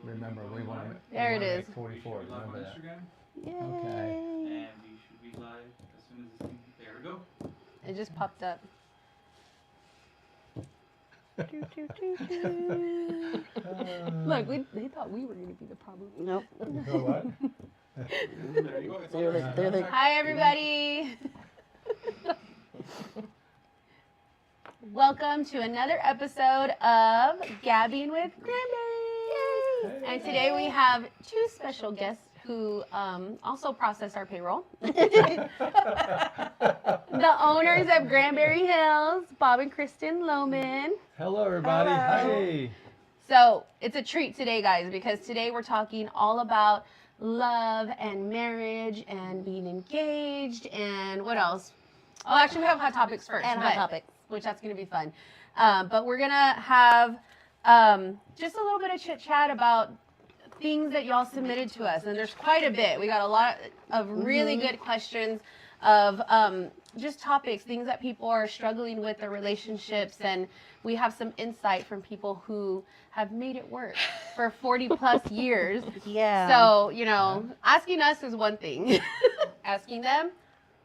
remember, we want to. There it is. 44. Remember that. Yay. Okay. And we should be live as soon as this thing. There we go. It just popped up. Look, they thought we were going to be the problem. Nope. So what? There you go. It's all right. They're the Hi, everybody. Welcome to another episode of Gabbing with Granberry. And today we have two special guests who also process our payroll. The owners of Granberry Hills, Bob and Kristen Lohman. Hello, everybody. Hello. Hey. So it's a treat today, guys, because today we're talking all about love and marriage and being engaged and what else? Oh, actually, we have hot topics first. and hot topics. Which that's going to be fun. But we're going to have just a little bit of chit chat about things that y'all submitted to us. And there's quite a bit. We got a lot of really good questions of just topics, things that people are struggling with, their relationships. And we have some insight from people who have made it work for 40 plus years. Yeah. So, you know, asking us is one thing. Asking them,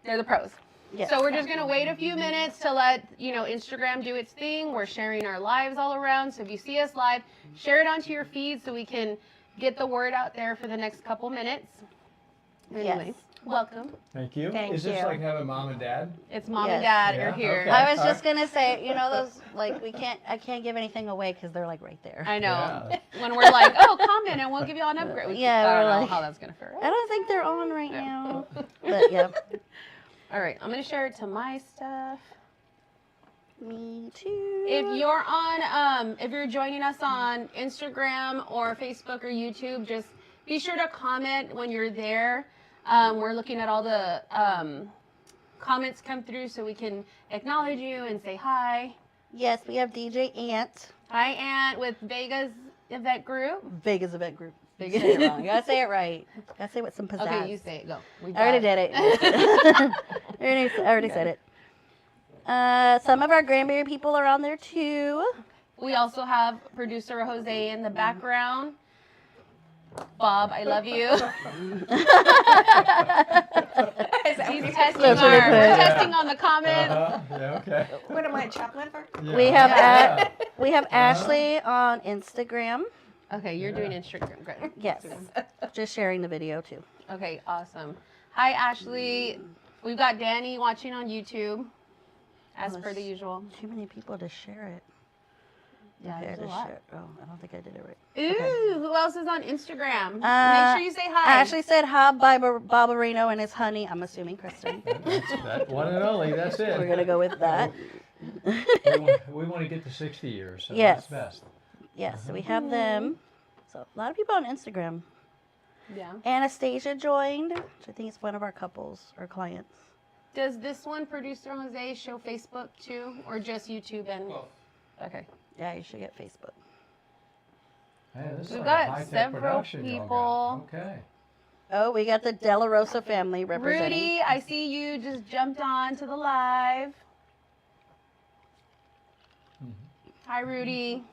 they're the pros. Yes. So we're just going to wait a few minutes to let, you know, Instagram do its thing. We're sharing our lives all around. So if you see us live, share it onto your feed so we can get the word out there for the next couple minutes. Anyways, welcome. Thank you. Thank Is this you. like having mom and dad? It's mom Yes. and dad Yeah, are here. okay. I was just gonna say, you know, those like I can't give anything away because they're like right there. I know. Yeah. When we're like, oh, comment and we'll give you an upgrade. Yeah, I we're don't know like- how that's going to fare. I don't think they're on right Yeah. now. But yeah, All right, I'm going to share it to my stuff. me too. If you're joining us on Instagram or Facebook or YouTube, just be sure to comment when you're there. We're looking at all the comments come through so we can acknowledge you and say hi. Yes, we have DJ Ant, Hi, Aunt, with Vega's event group. Vegas event group. Vegas. Say it wrong. You gotta say it right. Gotta say it with some pizzazz. Okay, you say it. Go. We I already got did it. I already said it. Some of our Granberry people are on there too. We also have producer Jose in the background. Bob, I love you. He's testing That's what it we're says. testing on the comments. Yeah, okay. What am I, a chocolate for? Yeah. We have Ashley on Instagram. Okay, you're doing Instagram. Great. Yes, just sharing the video too. Okay, awesome. Hi, Ashley. We've got Danny watching on YouTube, as per the usual. Too many people to share it. Yeah, Okay, there's a just lot. share- Oh, I don't think I did it right. Ooh, who else is on Instagram? Make Uh, sure you say hi. Ashley said hi, Barbarino and his honey. I'm assuming Kristen. That's that one and only. That's it. We're gonna go with that. We want to get to 60 years. So Yes. That's best. Yes, so we have them. So a lot of people on Instagram. Yeah. Anastasia joined, which I think is one of our couples or clients. Does this one, producer Jose, show Facebook too, or just YouTube and? Well, Okay. Yeah, you should get Facebook. Man, this is We've like got a high-tech several production y'all got. people. Okay. Oh, we got the Della Rosa family representing. Rudy, I see you just jumped on to the live. Hi, Rudy.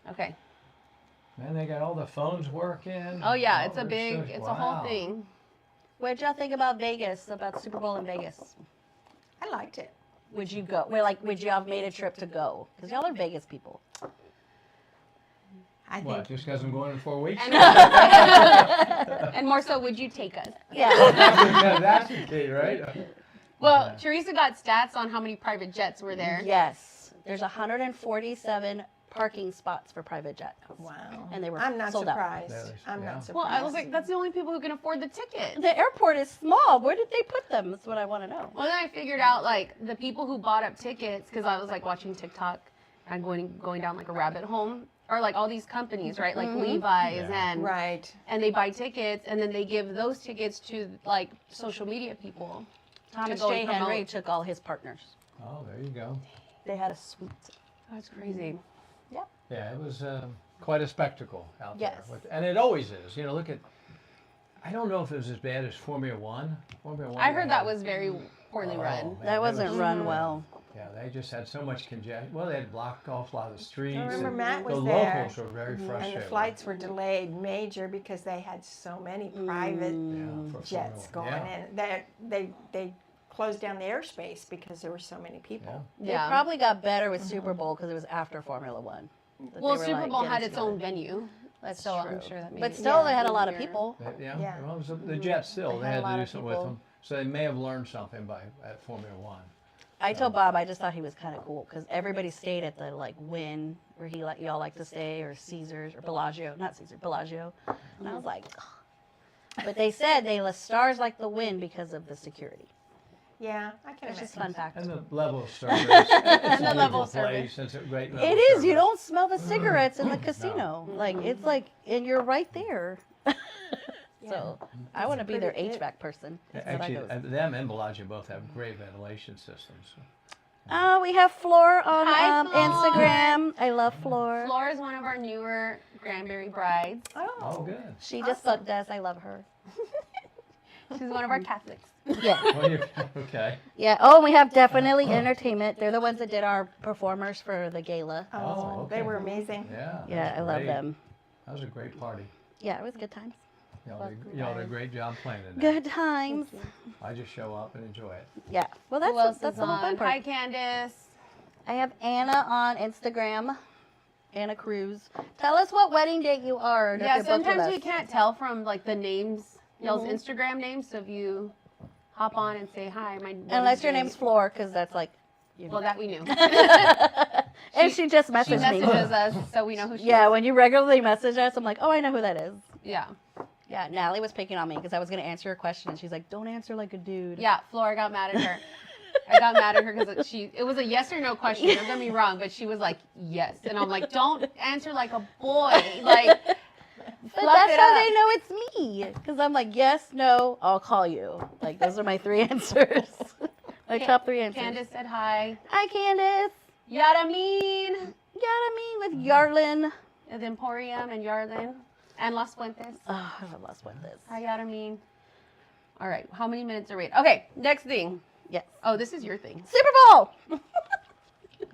Okay. Man, they got all the phones working. Oh yeah, all it's a their big, stuff. it's a whole Wow. thing. What'd y'all think about Vegas, about Super Bowl in Vegas? I liked it. Would you go? Well, like, would you have made a trip to go? Because y'all are Vegas people. I What, think just because I'm going in 4 weeks? And more so, would you take us? Yeah. That's the key, right? Well, Okay. Teresa got stats on how many private jets were there. Yes. There's 147 parking spots for private jets. wow. And they were I'm not sold out. surprised. That is- I'm yeah. not surprised. Well, I was like, that's the only people who can afford the ticket. The airport is small. Where did they put them? That's what I want to know. Well, then I figured out like the people who bought up tickets because I was like watching TikTok and going down like a rabbit hole, or like all these companies, right? Like Levi's Yeah. right. and they buy tickets and then they give those tickets to like social media people. to Thomas go J. and Henry promote. took all his partners. Oh, there you go. They had a suite. That's crazy. Yeah, it was quite a spectacle out Yes. there. And it always is. You know, look at, I don't know if it was as bad as Formula One. Formula One. I heard that was very poorly run. man, That wasn't was- run well. Yeah, they just had so much congestion. Well, they had blocked off a lot of the streets. I remember and Matt was the there. locals were very And frustrated. the flights were delayed major because they had so many private for jets going Formula- in. They closed down the airspace because there were so many people. They probably got better with Super Bowl because it was after Formula One. that Well, they were, Super like, Bowl getting had its together. own venue. That's so true. I'm sure that made But it still, they had a lot of easier. people. Yeah, Yeah. well, it was the Jets still. They They had a had to lot do of something with people. them. So they may have learned something at Formula One. I told Bob I just thought he was kind of cool because everybody stayed at the Wynn where y'all like to stay, or Caesars or Bellagio, not Caesar, Bellagio, and I was like, ugh. But they said the stars like the Wynn because of the security. Yeah, I can It's just imagine. fun fact. And the level of service. It's the a level beautiful of service. place. It's a great level It of is. service. You don't smell the cigarettes in the casino. It's and you're right there. So I want to be their pretty good. HVAC person. That's what I Actually, goes. them and Bellagio both have great ventilation systems. We have Floor on Hi, Floor. Instagram. I love Floor. Flora is one of our newer Granberry brides. Oh, good. She just booked us. I love her. She's one of our Catholics. Yeah. Well, okay. Yeah. Oh, and we have Definitely Entertainment. They're the ones that did our performers for the gala. Oh, okay. They were amazing. Yeah. Yeah, that's I love great. them. That was a great party. Yeah, it was good times. Y'all did a great job planning that. Good times. I just show up and enjoy it. Yeah. Well, Who else that's is the whole fun on? part. Hi, Candace. I have Anna on Instagram. Anna Cruz. Tell us what wedding date you are. and if Yeah, you're booked with sometimes we us. can't tell from the names, y'all's Instagram names. So if you hop on and say hi, my Unless your wedding name's date- Floor, because that's you know. Well, that we knew. And she just She messaged me. messages us, so we know who she Yeah, is. when you regularly message us, I'm like, oh, I know who that is. Yeah. Yeah, Natalie was picking on me because I was going to answer her question. And she's like, don't answer like a dude. Yeah, Flora got mad at her. I got mad at her because it was a yes or no question. Don't get me wrong, but she was like, yes. And I'm like, don't answer like a boy. Like, But fluff that's it how up. they know it's me. Because I'm like, yes, no, I'll call you. Like, those are my 3 answers. My top 3 answers. Candace said hi. Hi, Candace. Yadamin. Yadamin with Yarlin. The Emporium and Yarlin. And Las Fuentes. Oh, I love Las Fuentes. Hi, Yadamin. All right, how many minutes are we at? Okay, next thing. Yes. Oh, this is your thing. Super Bowl.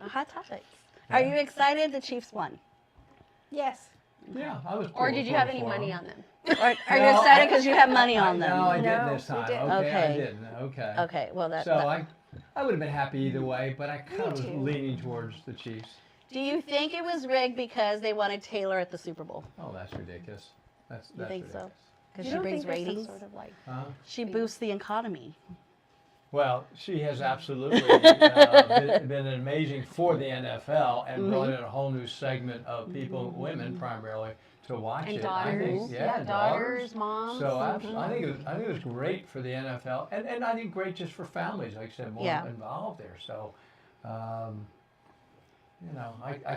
Hot topics. Are you excited the Chiefs won? Yes. Yeah, I was. Or did you have any for money them. on them? Or are you No, excited because you have money on them? No, I didn't No, this we time. didn't. Okay, I Okay. didn't. Okay. Okay, well, that. So I would have been happy either way, but I kind of was too. leaning towards the Chiefs. Do you think it was rigged because they wanted Taylor at the Super Bowl? Oh, that's ridiculous. That's think so? ridiculous. Because You she don't brings think there's some ratings. sort of like Huh? She boosts the economy. Well, she has absolutely been amazing for the NFL and brought in a whole new segment of people, women primarily, to watch and it. daughters. I think, yeah, daughters, moms. So I think it was great for the NFL, and I think great just for families. Like I said, more Yeah. involved there. So, I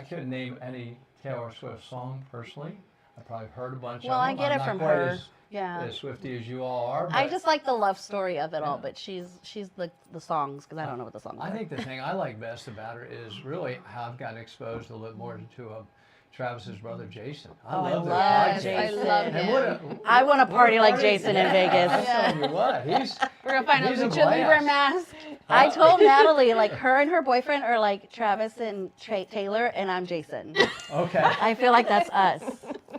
couldn't name any Taylor Swift song personally. I probably heard a bunch Well, of I them. get I'm it not from quite her. As, Yeah. as Swifty as you all are. I but just like the love story of it all, Yeah. but she's the songs because I don't know what the songs I are. think the thing I like best about her is really how I've gotten exposed a little more to Travis's brother Jason. I Oh, I love their love podcast. Jason. I love And him. what a, I want to what a party like Jason in I'm Vegas. telling you what, We're gonna find a He's a lucha libre blast. mask. I told Natalie like her and her boyfriend are like Travis and Taylor, and I'm Jason. Okay. I feel like that's us.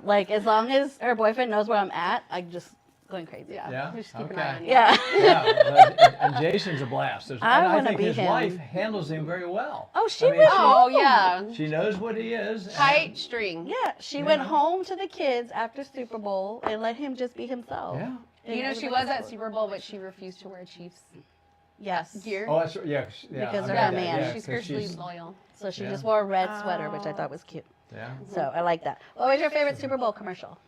Like as long as her boyfriend knows where I'm at, I'm just going crazy. Yeah. Just keep an Okay. eye on you. Yeah. Yeah, and Jason's a blast. And I I wanna think be his him. wife handles him very well. Oh, she I mean, went Oh home. yeah. She knows what he is. and- Tight string. Yeah, she went Yeah. home to the kids after Super Bowl and let him just be himself. Yeah. And You know, she everybody was at else. Super Bowl, but she refused to wear Chiefs Yes. gear. Oh, that's yeah. Yeah. Because I of read her that, man. Yeah, she's 'cause fiercely loyal. So she Yeah. just wore a red sweater, which I thought was cute. Yeah. So I like that. What was your favorite Super Bowl commercial?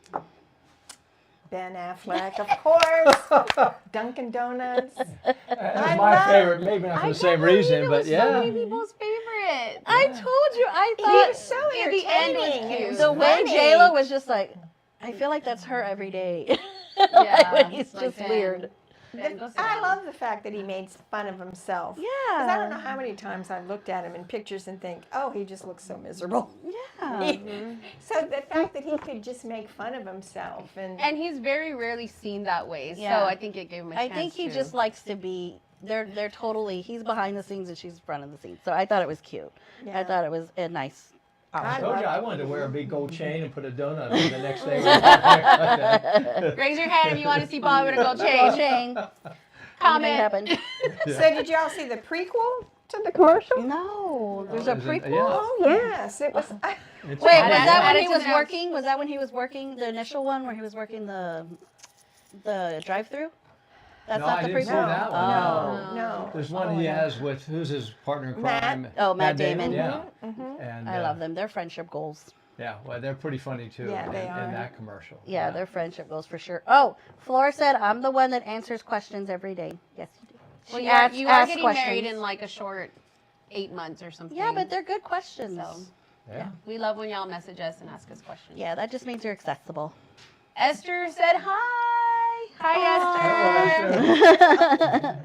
Ben Affleck, of course. Dunkin' Donuts. That's my favorite. Maybe not for the same reason, but So yeah. many people's favorite. I told you, I He thought was so At the end was entertaining. cute. It was the way funny. J-Lo was just like, I feel like that's her every day. Yeah, when he's like just Ben. weird. Ben, go sit I down. love the fact that he made fun of himself. Yeah. Because I don't know how many times I've looked at him in pictures and think, oh, he just looks so miserable. Yeah. So the fact that he could just make fun of himself and And he's very rarely seen that way, Yeah. so I think it gave him a I chance think he to. just likes to be they're totally. He's behind the scenes and she's front of the scenes. So I thought it was cute. Yeah. I thought it was a nice. I I told you love I wanted to wear a big gold chain and put a donut on the next day. Raise your hand if you want to see Bob in a gold Chain, chain. chain. Comment. Happened. So did y'all see the prequel to the commercial? No, there's a Is it- prequel. yeah. Oh yes, it was. It's Wait, fine. was that when added he to was the notes. working? Was that when he was working the initial one where he was working the drive-through? That's No, not I the didn't prequel. see that one. Oh. No. There's one he has with, who's his partner in Matt. crime? Oh, Matt Damon. Yeah. Mm-hmm. And, I love them. They're friendship goals. Yeah, well, they're pretty funny too Yeah, they in are. that commercial. Yeah, they're friendship goals for sure. Oh, Flora said, I'm the one that answers questions every day. Yes, you do. Well, She you are asks getting questions. married in like a short 8 months or something. Yeah, but they're good questions. So, Yeah. we love when y'all message us and ask us questions. Yeah, that just means you're accessible. Esther said hi. Hi, Hello, Esther. Esther.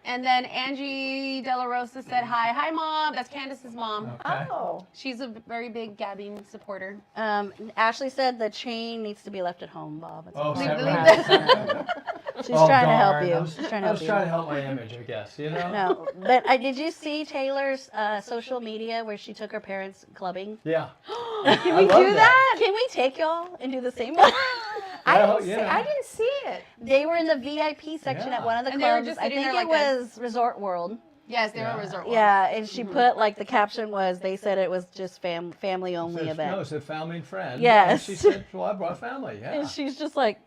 And then Angie De La Rosa said hi. Hi, Mom. That's Candace's mom. Okay. Oh. She's a very big Gabbing supporter. Ashley said the chain needs to be left at home, Bob. It's Oh, okay. separate. She's Oh, trying to help darn. you. I was, She's trying to I help was trying to you. help my image, I guess, you know? No, but did you see Taylor's social media where she took her parents clubbing? Yeah. Can I we love do that. Can we take y'all and do the same one? Well, I didn't see it. They were in the VIP section Yeah. at one of the And they were clubs. just I sitting think there it like a- was Resort World. Yes, they Yeah. were resort. World. Yeah, and she put like the caption was they said it was just family only No, event. it's a family and friend. Yes. And she said, well, I brought family, yeah. And she's just like,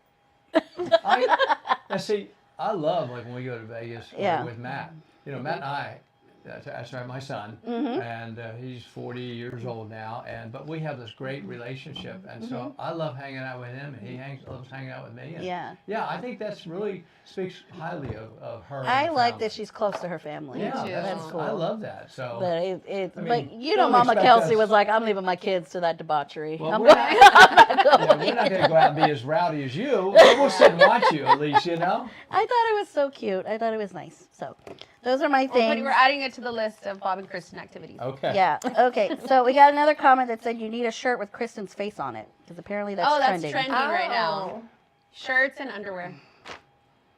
And see, I love like when we go to Vegas Yeah. with Matt. You know, Matt and I, that's right, my son, Mm-hmm. and he's 40 years old now, but we have this great relationship, and so I love hanging out with him, and he loves hanging out with me. And Yeah. Yeah, I think that's really speaks highly of her. and I the like family. that she's close to her family. Yeah, too. That's cool. I love that. So. But I mean, but you know, don't Mama expect Kelsey us- was like, I'm leaving my kids to that debauchery. Well, I'm we're going. not- I'm not going. Yeah, we're not going to go out and be as rowdy as you. But we'll sit and watch you at least, you know? I thought it was so cute. I thought it was nice. So those are my But things. we're adding it to the list of Bob and Kristen activities. Okay. Yeah. Okay. So we got another comment that said you need a shirt with Kristen's face on it because apparently that's That's trending. trending right now. Oh. Shirts and underwear.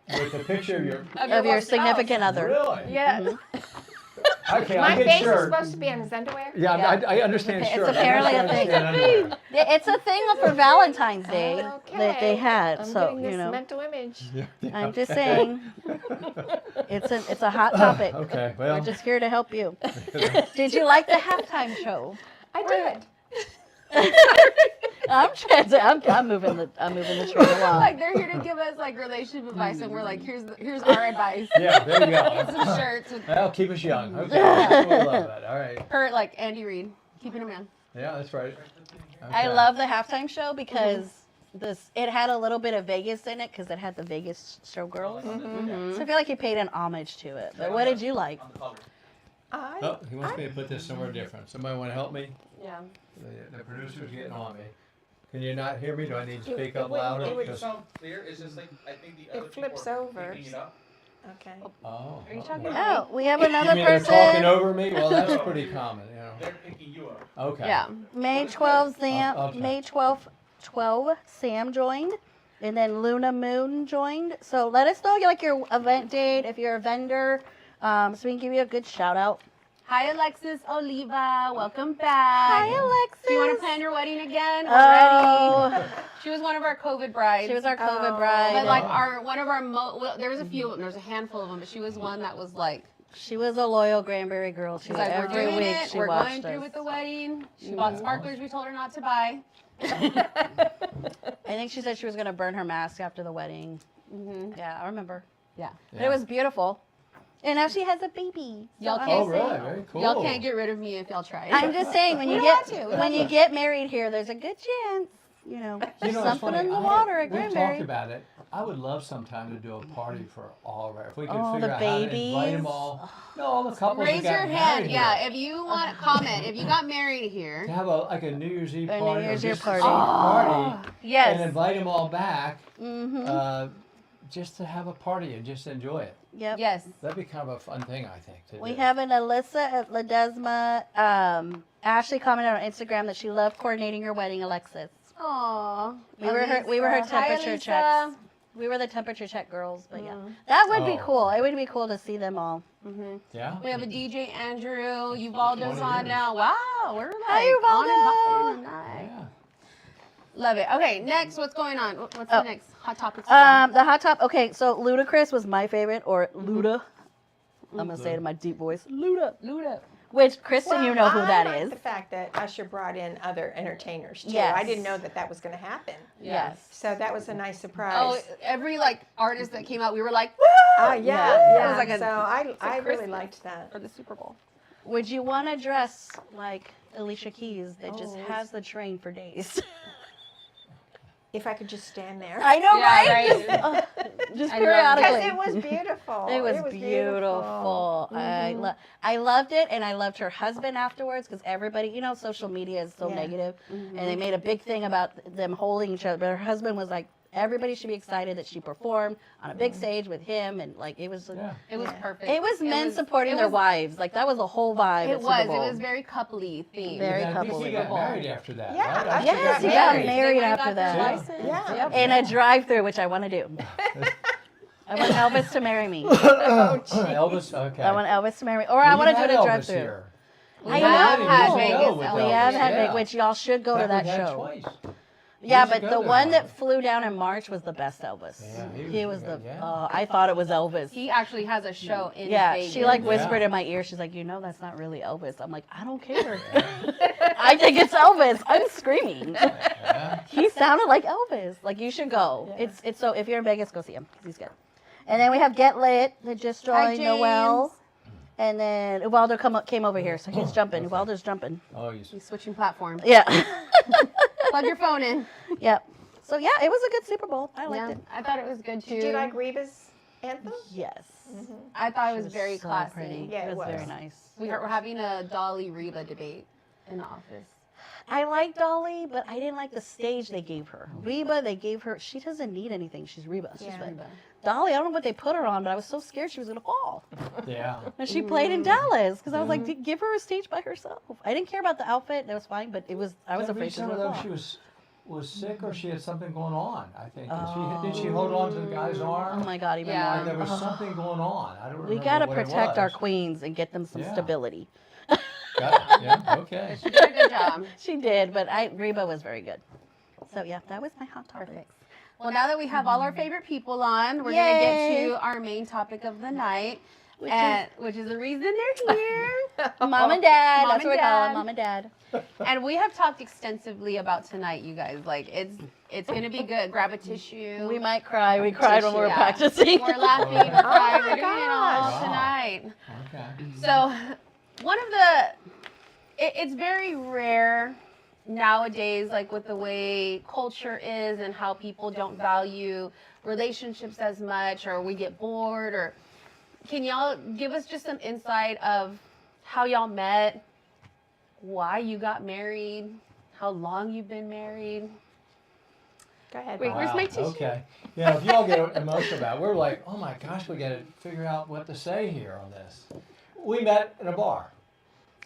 With a picture of your. Of your significant other. Really? Yeah. Okay, My I get face is shirt. supposed to be on his underwear. Yeah, Yeah. I understand It's shirt. apparently I a don't thing. understand underwear. It's a thing for Valentine's Day Okay. that they had. I'm so getting this you know, mental image. I'm just saying, it's a hot topic. Okay, We're well. just here to help you. Did you like the halftime show? I did. I'm moving the train along. Like they're here to give us like relationship advice, and we're like, here's our advice. Yeah, there you Get go. some shirts with Well, keep us young. Okay, that's what I love that. All right. per like Andy Reid, keeping him young. Yeah, that's right. I Okay. love the halftime show because it had a little bit of Vegas in it because it had the Vegas showgirls. So I feel like you paid an homage to it. But what did you like? On the color. Oh, he wants me to put this somewhere different. Somebody want to help me? Yeah. The producer's getting on me. Can you not hear me? Do I need to speak it up wouldn't- louder? it would It Because- sounds clear. It's just like I think the other It flips people are over. picking it up. Okay. Oh. Are you talking Oh, we have You another mean they're talking person. over me? Well, that's pretty common, you know. They're picking you up. Okay. Yeah. May 12th, Sam. Okay. May 12th, 12. Sam joined, and then Luna Moon joined. So let us know like your event date if you're a vendor, so we can give you a good shout out. Hi, Alexis Oliva. Welcome back. Hi, Alexis. Do you want to plan your wedding again? We're Oh, ready. She was one of our COVID brides. she was our COVID Oh. bride. But like one of our well, there was a few of them. There was a handful of them, but she was one that was like, She was a loyal Granberry girl. She she's like, we're every doing week it. she We're watched going through us. with the wedding. She bought sparklers we told her not to buy. I think she said she was gonna burn her mask after the wedding. Yeah, I remember. Yeah. But it was beautiful. And now she has a baby. So Y'all I'm can't Oh, just saying- really? Very cool. Y'all can't get rid of me if y'all try. I'm just saying when you We get don't want to. when you get married here, there's a good chance, you know, You know, it's something funny, in the water at we've Granberry. talked about it. I would love sometime to do a party for all of our. If we could Oh, figure the out how to invite babies. them all. No, all the couples Raise that got your hand. married Yeah, here. if you want to comment, if you got married To here. have like a New Year's Eve A New party Year's or Eve just party. a party and Yes. invite them all back, Mm-hmm. just to have a party and just enjoy it. Yep. Yes. That'd be kind of a fun thing, I think. To We do. have an Alyssa at Ledesma. Ashley commented on Instagram that she loved coordinating your wedding, Alexis. Aww. We were her temperature checks. We were the temperature check girls, but yeah. That would be Oh. cool. It would be cool to see them all. Yeah. We have a DJ Andrew. Uvaldo's 20 on years. now. Wow, we're like Hi, on and Uvaldo. popping tonight. Yeah. Love it. Okay, next, what's going on? What's the next hot topic? song? The hot top. Okay, so Ludacris was my favorite, or Luda. I'm gonna say it in my deep voice, Luda. Luda. Which Kristen, you know who that I is. like the fact that Usher brought in other entertainers too. Yes. I didn't know that was going to happen. Yes. So that was a nice Oh, surprise. every like artist that came out, we were like, woo! Oh Yeah. It was like a- so I really Christmas. liked that. For the Super Bowl. Would you want to dress like Alicia Keys that just Oh. has the train for days? If I could just stand there. I know, Yeah, right? right. Just I love periodically. Because it was beautiful. It was beautiful. I loved it, and I loved her husband afterwards because everybody, you know, social media is so Yeah. negative, and they made a big thing about them holding each other. But her husband was like, everybody should be excited that she performed on a big stage with him, and like it was. Yeah. It was perfect. It was men supporting it their was- wives. Like that was a whole vibe. It at Super was. It Bowl. was very coupley themed. Very I think he coupley. got married after that. Yeah, right? I Usher think Yes, he got got married. married They went and after got their that. license. Yeah. Yep. In a drive-through, which I want to do. I want Elvis to marry me. Elvis. Okay. I want Elvis to marry me, or I want to do it in a drive-through. We I have know. had We Vegas with Elvis. We Elvis, have had yeah. big, which y'all should go to that show. Twice. Yeah, Years but ago the there one was. that flew down in March was the best Elvis. Yeah, he was the. yeah. I thought it was Elvis. He actually has a show in Yeah, Vegas. she like Yeah. whispered in my ear. She's like, you know, that's not really Elvis. I'm like, I don't care. I think it's Elvis. I'm screaming. Yeah. He sounded like Elvis. Like you should go. It's so if you're in Vegas, go see him. He's good. And then we have Get Lit that just Hi, joined Noel. James. And then Ubaldo came over here, so he's jumping. Ubaldo's jumping. Oh, He's switching platforms. Yeah. Plug your phone in. Yep. So yeah, it was a good Super Bowl. I liked Yeah, it. I thought it was good too. Did you like Reba's anthem? Yes. I thought it She was very so classy. pretty. Yeah, it it was very was. nice. We're having a Dolly Reba debate in the office. I like Dolly, but I didn't like the stage they gave her. Reba, they gave her. She doesn't need anything. She's Reba. She's Yeah. fine. Dolly, I don't know what they put her on, but I was so scared she was gonna fall. yeah. And she played in Dallas because I was like, give her a stage by herself. I didn't care about the outfit. That was fine, but it was. I was Did I read afraid she was somewhere, gonna though, fall. she was sick or she had something going on. I think. Did she hold on to the guy's arm? Oh my God, even Yeah. more. There was something going on. I don't remember. We gotta what it protect our was. queens and get them some Yeah. stability. Got it. Yeah. Okay. She did a good job. She did, but Reba was very good. So yeah, that was my hot topic. Perfect. Well, now that we have all our favorite people on, we're Yay. gonna get to our main topic of the night, which is the reason they're here. Mom and Dad. Mom That's and what we call Dad. them, Mom and Dad. And we have talked extensively about tonight, you guys. Like it's gonna be good. Grab a tissue. We might cry. We cried when we were Yeah. practicing. We're laughing. We're crying. my We're doing it all gosh. tonight. Okay. So, one of it's very rare nowadays, like with the way culture is and how people don't value relationships as much, or we get bored, or can y'all give us just some insight of how y'all met, why you got married, how long you've been married? Go ahead. Wait, Bob. where's my tissue? Okay. Yeah, if you all get emotional about it, we're like, oh my gosh, we got to figure out what to say here on this. We met in a bar.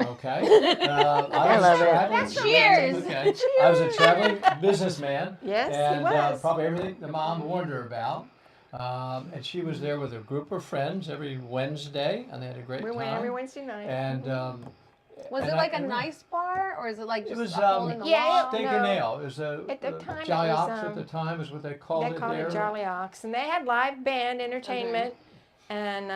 Okay. I love it. traveling- Cheers. Okay. I was a traveling businessman. Yes, he and, was. probably everything the mom warned her about. And she was there with a group of friends every Wednesday, and they had a great We time. went every Wednesday night. And Was and it like a and nice bar, or is it like It just was, a hole in the yeah, wall? Steak no. and Ale. It was At the time it Jolly was, Ox at the time is what they called They it called there. it Jolly Ox, and they had live band entertainment. And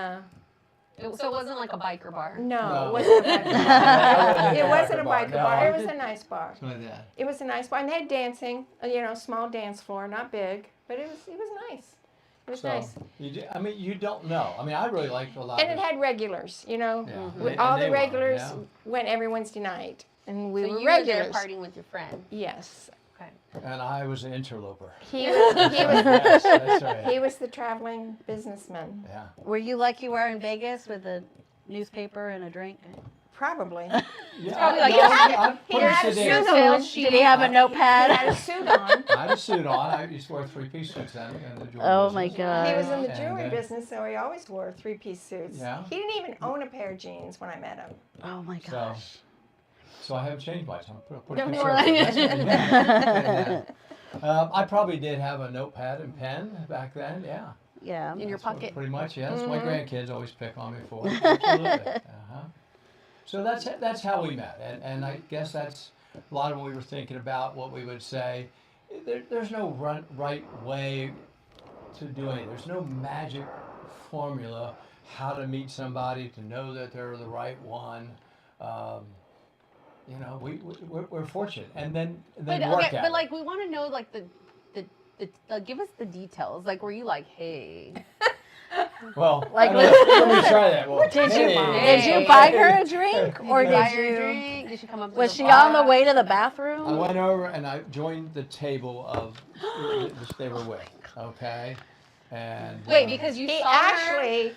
So it wasn't like a biker bar. no, No. it wasn't a biker bar. It wasn't a bar, biker no. bar. It was a nice bar. Something like that. It was a nice bar, and they had dancing. Small dance floor, not big, but it was nice. It was So, nice, you don't know. I mean, I really liked a lot and of it had regulars. Yeah. All And the they regulars were, went every Wednesday night, and we So were you were there regulars. partying with your friend. Yes, Okay. yeah. And I was an interloper. he was. Yes, that's right. He was the traveling businessman. Yeah. Were you like you were in Vegas with a newspaper and a drink? Probably. Yeah, probably like, I'm he putting had it a together. suit Sales on. sheet. Did he have a He notepad? had a suit on. I had a suit on. I used to wear three-piece suits then in the jewelry Oh my business. God. He was in the And, jewelry business, so he always wore three-piece suits. Yeah. He didn't even own a pair of jeans when I met him. Oh my So, gosh. so I haven't changed much. I'm pretty Don't conservative. worry. That's- yeah. I probably did have a notepad and pen back then. Yeah. Yeah. In your That's what- pocket. Pretty much, yes. My grandkids always pick on me for it. Absolutely. Uh-huh. So that's how we met, and I guess that's a lot of what we were thinking about, what we would say. There's no right way to do it. There's no magic formula how to meet somebody to know that they're the right one. You know, we're fortunate, and then But work okay, at but it. like we want to know like the give us the details. Like, were you like, hey? Well, Like, let me try that. Well, Did you hey. did you buy her a drink or Buy did her a you? drink? Did she come up? To Was the she bar? on the way to the I bathroom? went over and I joined the table of which they were with. Okay, and Wait, because you He saw her, actually,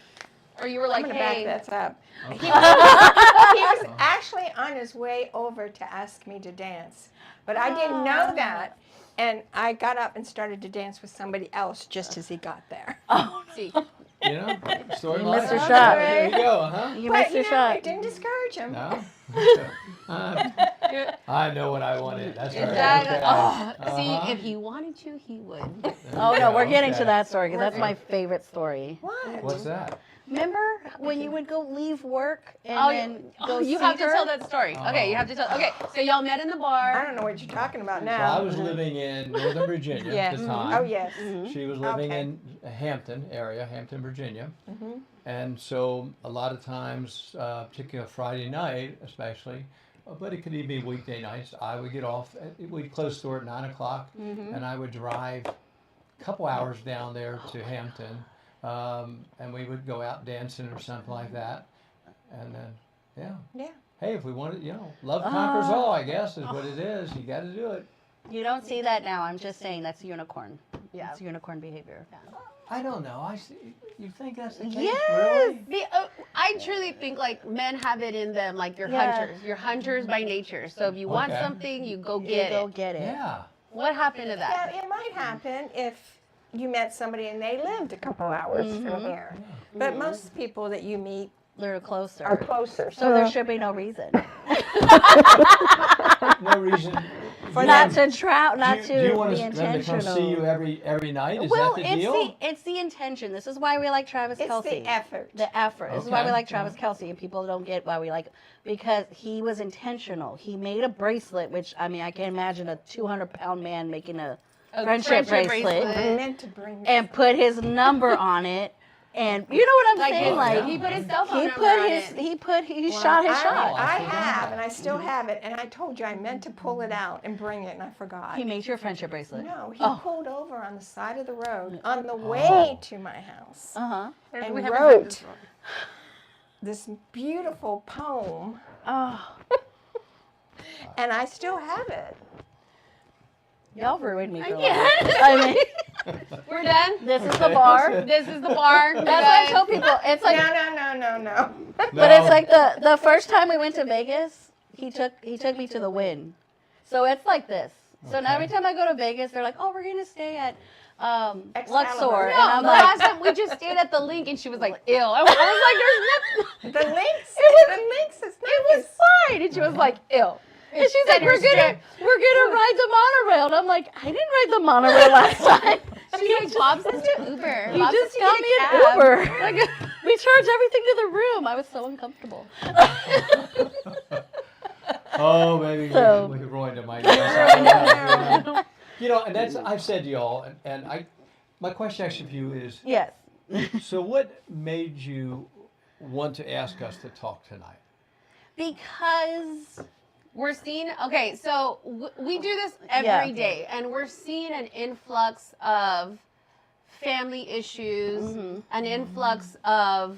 or you were I'm like, gonna hey. back this up. Okay. He was actually on his way over to ask me to dance, but I didn't know that, and I got up and started to dance with somebody else just as he got there. See, you know, story You of missed your life. shot. There you go, huh? You But missed your shot. it didn't discourage him. No. I know what I wanted. That's right. exactly. Okay. Oh, see, Uh-huh. if he wanted to, he would. There Oh you no, go. we're getting to Okay. that story because that's my favorite story. What? What's that? Remember when you would go leave work and Oh, then go you see have to her? tell that story. Okay, you have to tell. Okay, so y'all met in the I bar. don't know what you're talking about So now. I was living in Northern Virginia at the time. Oh yes. She was living Okay. in Hampton area, Hampton, Virginia. Mhm. And so a lot of times, particularly Friday night especially, but it could even be weekday nights, I would get off, we'd close the store at 9 o'clock, and I would drive a couple hours down there to Hampton, and we would go out dancing or something like that. And then, yeah. Yeah. Hey, if we wanted, love conquers all, I guess, is what it is. You got to do it. You don't see that now. I'm just saying that's unicorn. Yeah. It's unicorn behavior. I don't know. You think that's the case? Yes. Really? I truly think like men have it in them, like you're Yeah. hunters. You're hunters by nature. So if you want Okay. something, you go You get go it. get it. Yeah. What happened to Now that? it might happen if you met somebody and they lived a couple hours from here, but most people that you meet They're closer. are closer. So there should be no reason. No reason. Not to trout, not do you to want be them to come intentional. see you every night? Is Well, that the deal? it's the intention. This is why we like Travis It's Kelce. the effort. The effort. This is why we Okay. like Travis Kelce, and people don't get why we like because he was intentional. He made a bracelet, which I mean, I can't imagine a 200-pound man making a friendship bracelet, I meant to bring and put his number on it. And you know what I'm Like, saying? Like he put his cell phone he number put on his it. he Well, shot his I, shot. I forgot have, that. and I still have it. And I told you I meant to pull it out and bring it, and I forgot. He made you a friendship bracelet. No, he Oh. pulled over on the side of the road on the way to my house Uh-huh. and We haven't heard wrote this one. this beautiful poem, Oh, and I still have it. y'all ruined me for can't. life. I mean, We're done. this is the bar. This is the bar. That's what I tell people. It's like No. But it's like the first time we went to Vegas, he took me to the Wynn. So it's like this. So now every time I go to Vegas, they're like, "Oh, we're gonna stay at Luxor," Excalibur. and No, I'm the like, last time we just stayed at the link and she was like, ill. I was like, there's nothing. The links. It was- the links is nice. It was fine. And she was like, ill. and she's like, Center "We're gonna Strip. ride the monorail," and I'm like, "I didn't ride the monorail last time." She's like, Bob says to Uber. He Bob just says to got get me a an cab. Uber. Like, we charged everything to the room. I was so uncomfortable. Oh, maybe So- we could ruin the mic. No. And that's I've said to y'all, and my question actually for you is, Yes. so what made you want to ask us to talk tonight? Because We're seeing, okay, so we do this every Yeah. day, and we're seeing an influx of family issues, an influx of,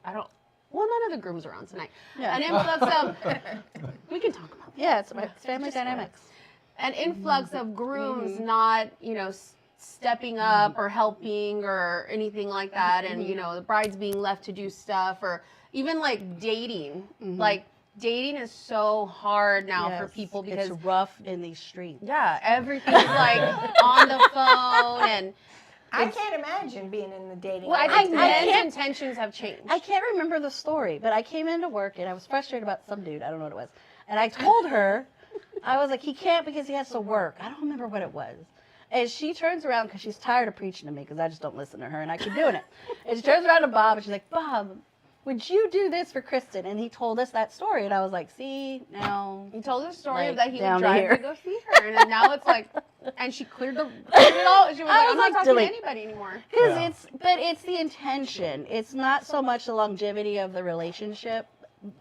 none of the grooms are on tonight. Yeah. An influx of, we can talk about yeah, it's family dynamics. an influx of grooms not, stepping up or helping or anything like that, and the brides being left to do stuff, or even like dating. Like dating is so hard now for Yes. people because it's rough in these streets. everything's like on the phone, and I can't imagine being in the dating. well, I market think I today. men's intentions have changed. I can't remember the story, but I came into work and I was frustrated about some dude. I don't know what it was. And I told her, I was like, he can't because he has to work. I don't remember what it was. And she turns around because she's tired of preaching to me because I just don't listen to her and I keep doing it. And she turns around to Bob and she's like, Bob, would you do this for Kristen? And he told us that story. And I was like, see, now. He told us a story Like, that he would down to drive here. to go see her. And then now it's like, and she cleared it all. And she was I like, was I'm like, not talking delete. to anybody anymore. Because Yeah. it's the intention. It's not so much the longevity of the relationship.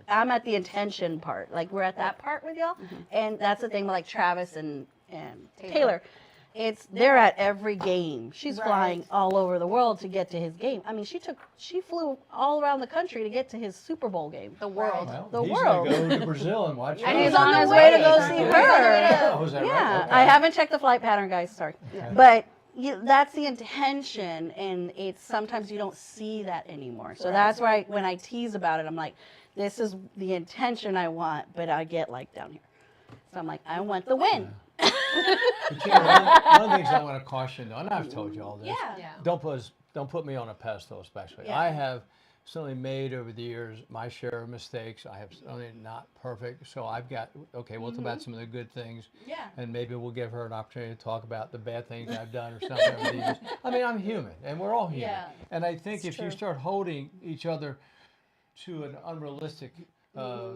I'm at the intention part. Like, we're at that part with y'all. And that's the thing with, like, Travis and Taylor. They're at every game. She's flying all over the world to get to his game. I mean, she flew all around the country to get to his Super Bowl game. The world. Well, The he's world. going to go to Brazil and watch. And her. he's on his way to go I see think. her. Oh, is that Yeah, right? Okay. I haven't checked the flight pattern, guys. Sorry, but that's the intention, and it's sometimes you don't see that anymore. So that's why when I tease about it, I'm like, this is the intention I want, but I get like down here. So I'm like, I want the win. But you know, one of the things I want to caution, though, and I've told you all this. Yeah. Don't put me on a pedestal, especially. Yeah. I have certainly made over the years my share of mistakes. I have certainly not perfect, so I've got we'll talk about some of the good things. Yeah. And maybe we'll give her an opportunity to talk about the bad things I've done or something over the years. I mean, I'm human, and we're all human. Yeah. And I think if you start holding each other to an unrealistic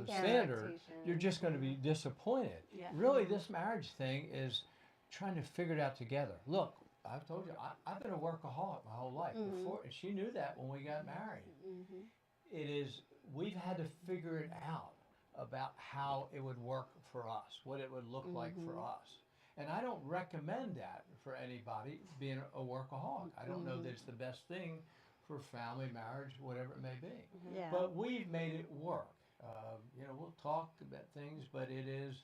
standard, you're just going to be disappointed. Yeah. Really, this marriage thing is trying to figure it out together. Look, I've told you, I've been a workaholic my whole life. Before, and she knew that when we got married. We've had to figure it out about how it would work for us, what it would look like for us. And I don't recommend that for anybody being a workaholic. I don't know that it's the best thing for family, marriage, whatever it may be. Yeah. But we've made it work. We'll talk about things, but it is,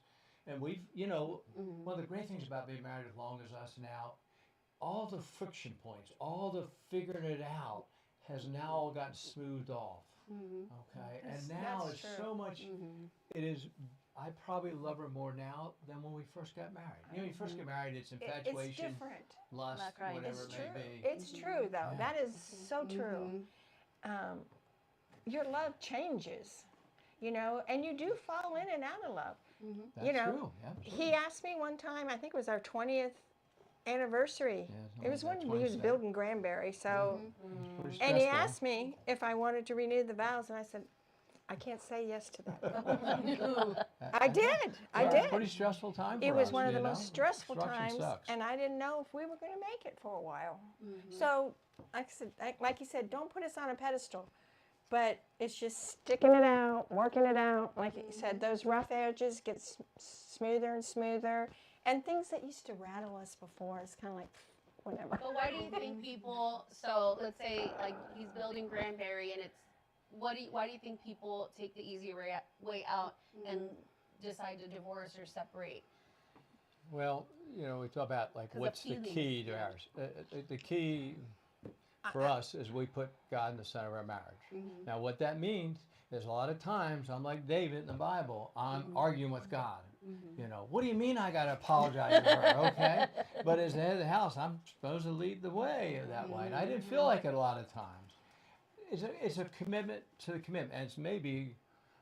and we've, one of the great things about being married as long as us now, all the friction points, all the figuring it out has now all gotten smoothed off. Okay, and now that's it's true. so much, it is, I probably love her more now than when we first got married. When you first get married, it's It's infatuation, different. lust, Not right. whatever It's it true. may be. It's true, though. Yeah. That is so true. Your love changes, and you do fall in and out of love. That's true. He asked me one time, I think it was our 20th anniversary. Yeah, It was when something we like was that, building Granberry. So, Pretty and he stressful. asked me if I wanted to renew the vows, and I said, I can't say yes to that. I did. I Well, it's a did. pretty stressful time for It us. was one of the you know? most stressful Construction times, sucks. and I didn't know if we were going to make it for a while. So, like I said, like you said, don't put us on a pedestal, but it's just sticking it out, working it out. Like you said, those rough edges get smoother and smoother, and things that used to rattle us before, it's kind of like whatever. But why do you think people, so let's say like he's building Granberry and it's, why do you think people take the easy way out and decide to divorce or separate? Well, we talk about like 'Cause of what's the feelings, key to ours. The key for us is we put God in the center of our marriage. Now, what that means is a lot of times I'm like David in the Bible. I'm arguing with God. What do you mean I got to apologize to her? Okay, but as the head of the house, I'm supposed to lead the way that way, and I didn't feel like it a lot of times. It's a commitment to the commitment, and it's maybe.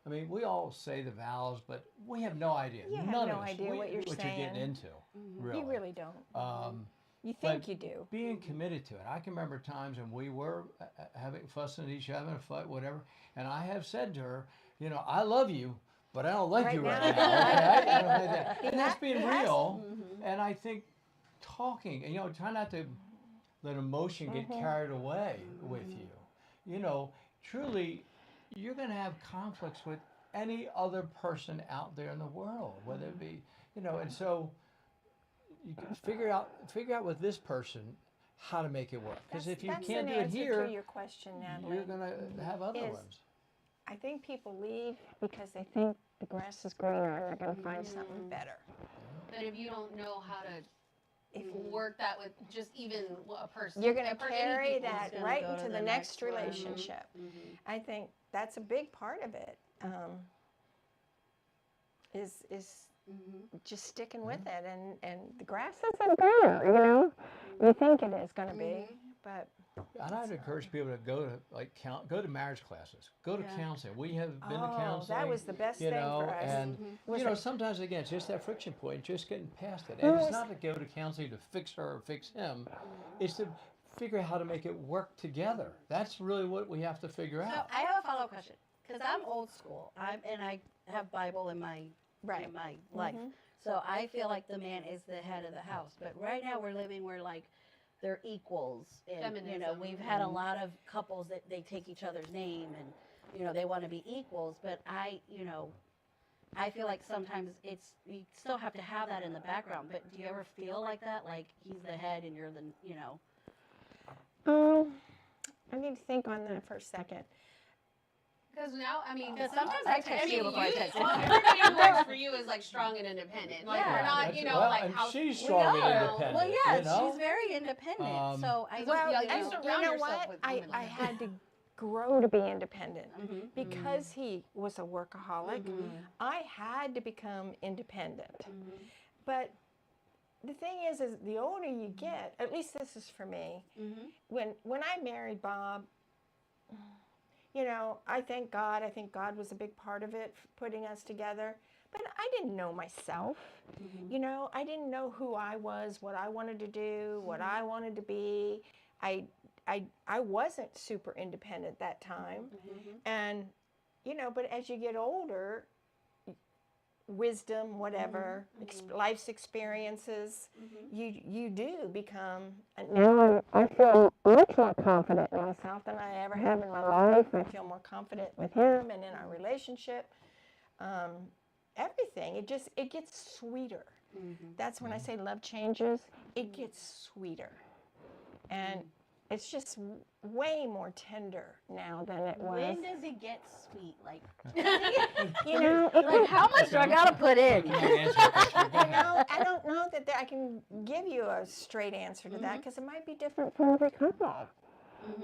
I mean, we all say the vows, but we have no idea. You have None no of us. idea what you're getting saying. into. Really. You really don't. You but think you do. Being committed to it. I can remember times when we were having fussing at each other, a fight, whatever, and I have said to her, I love you, but I don't like Right you right now. now. Okay? I don't like that. And that's being Yes. real. And I think talking, and try not to let emotion get carried away with you. Truly, you're going to have conflicts with any other person out there in the world, whether it be, and so you can figure out with this person how to make it work. Because if you That's can't an do it answer here, to your question, Natalie. you're going to have other is- ones. I think people leave because they think the grass is greener and they're going to find something better. But if you don't know how to work that with just even a person, You're going to or any carry people, that gonna right go to into the the next next one. relationship. I think that's a big part of it. Is just sticking with it, and the grass isn't greener, You think it is going to be, but And I'd encourage people to go to go to marriage classes, go to counseling. We have been to counseling. That was the best you thing know, for us. and Was you know, it- sometimes again, it's just that friction point, just getting past it. And Who it's was- not to go to counseling to fix her or fix him. It's to figure out how to make it work together. That's really what we have to figure So out. I have a follow-up question because I'm old school. I have Bible in my Right. in my life. So I feel like the man is the head of the house. But right now we're living where like they're equals, and you know Feminism. we've had a lot of couples that they take each other's name and you know they want to be equals. But I feel like sometimes you still have to have that in the background. But do you ever feel like that, like he's the head and you're the I need to think on that for a second. Because now, I mean, Because sometimes I text you before I text him. everybody who works for you is like strong and independent. Like Yeah. we're not, That's- you know, well, like and how she's We strong and are. independent. Well, yeah, you know? she's very independent. So I Well, Well, you and surround you know yourself what? with I women like had to grow to be independent because he was a workaholic. I had to become independent. But the thing is the older you get, at least this is for me. When I married Bob, you know, I thank God. I think God was a big part of it, putting us together. But I didn't know myself. You know, I didn't know who I was, what I wanted to do, what I wanted to be. I wasn't super independent that time. And, you know, but as you get older, wisdom, whatever, life's experiences, you do become. And now I feel much more confident in myself than I ever have in my life. I feel more confident with him and in our relationship. Everything, it gets sweeter. That's when I say love changes. It gets sweeter, and it's just way more tender now than it was. when does it get sweet? Like, You know, like how much do I gotta put in? Come on, answer the question. Go ahead. I don't know that I can give you a straight answer to that because it might be different for every couple.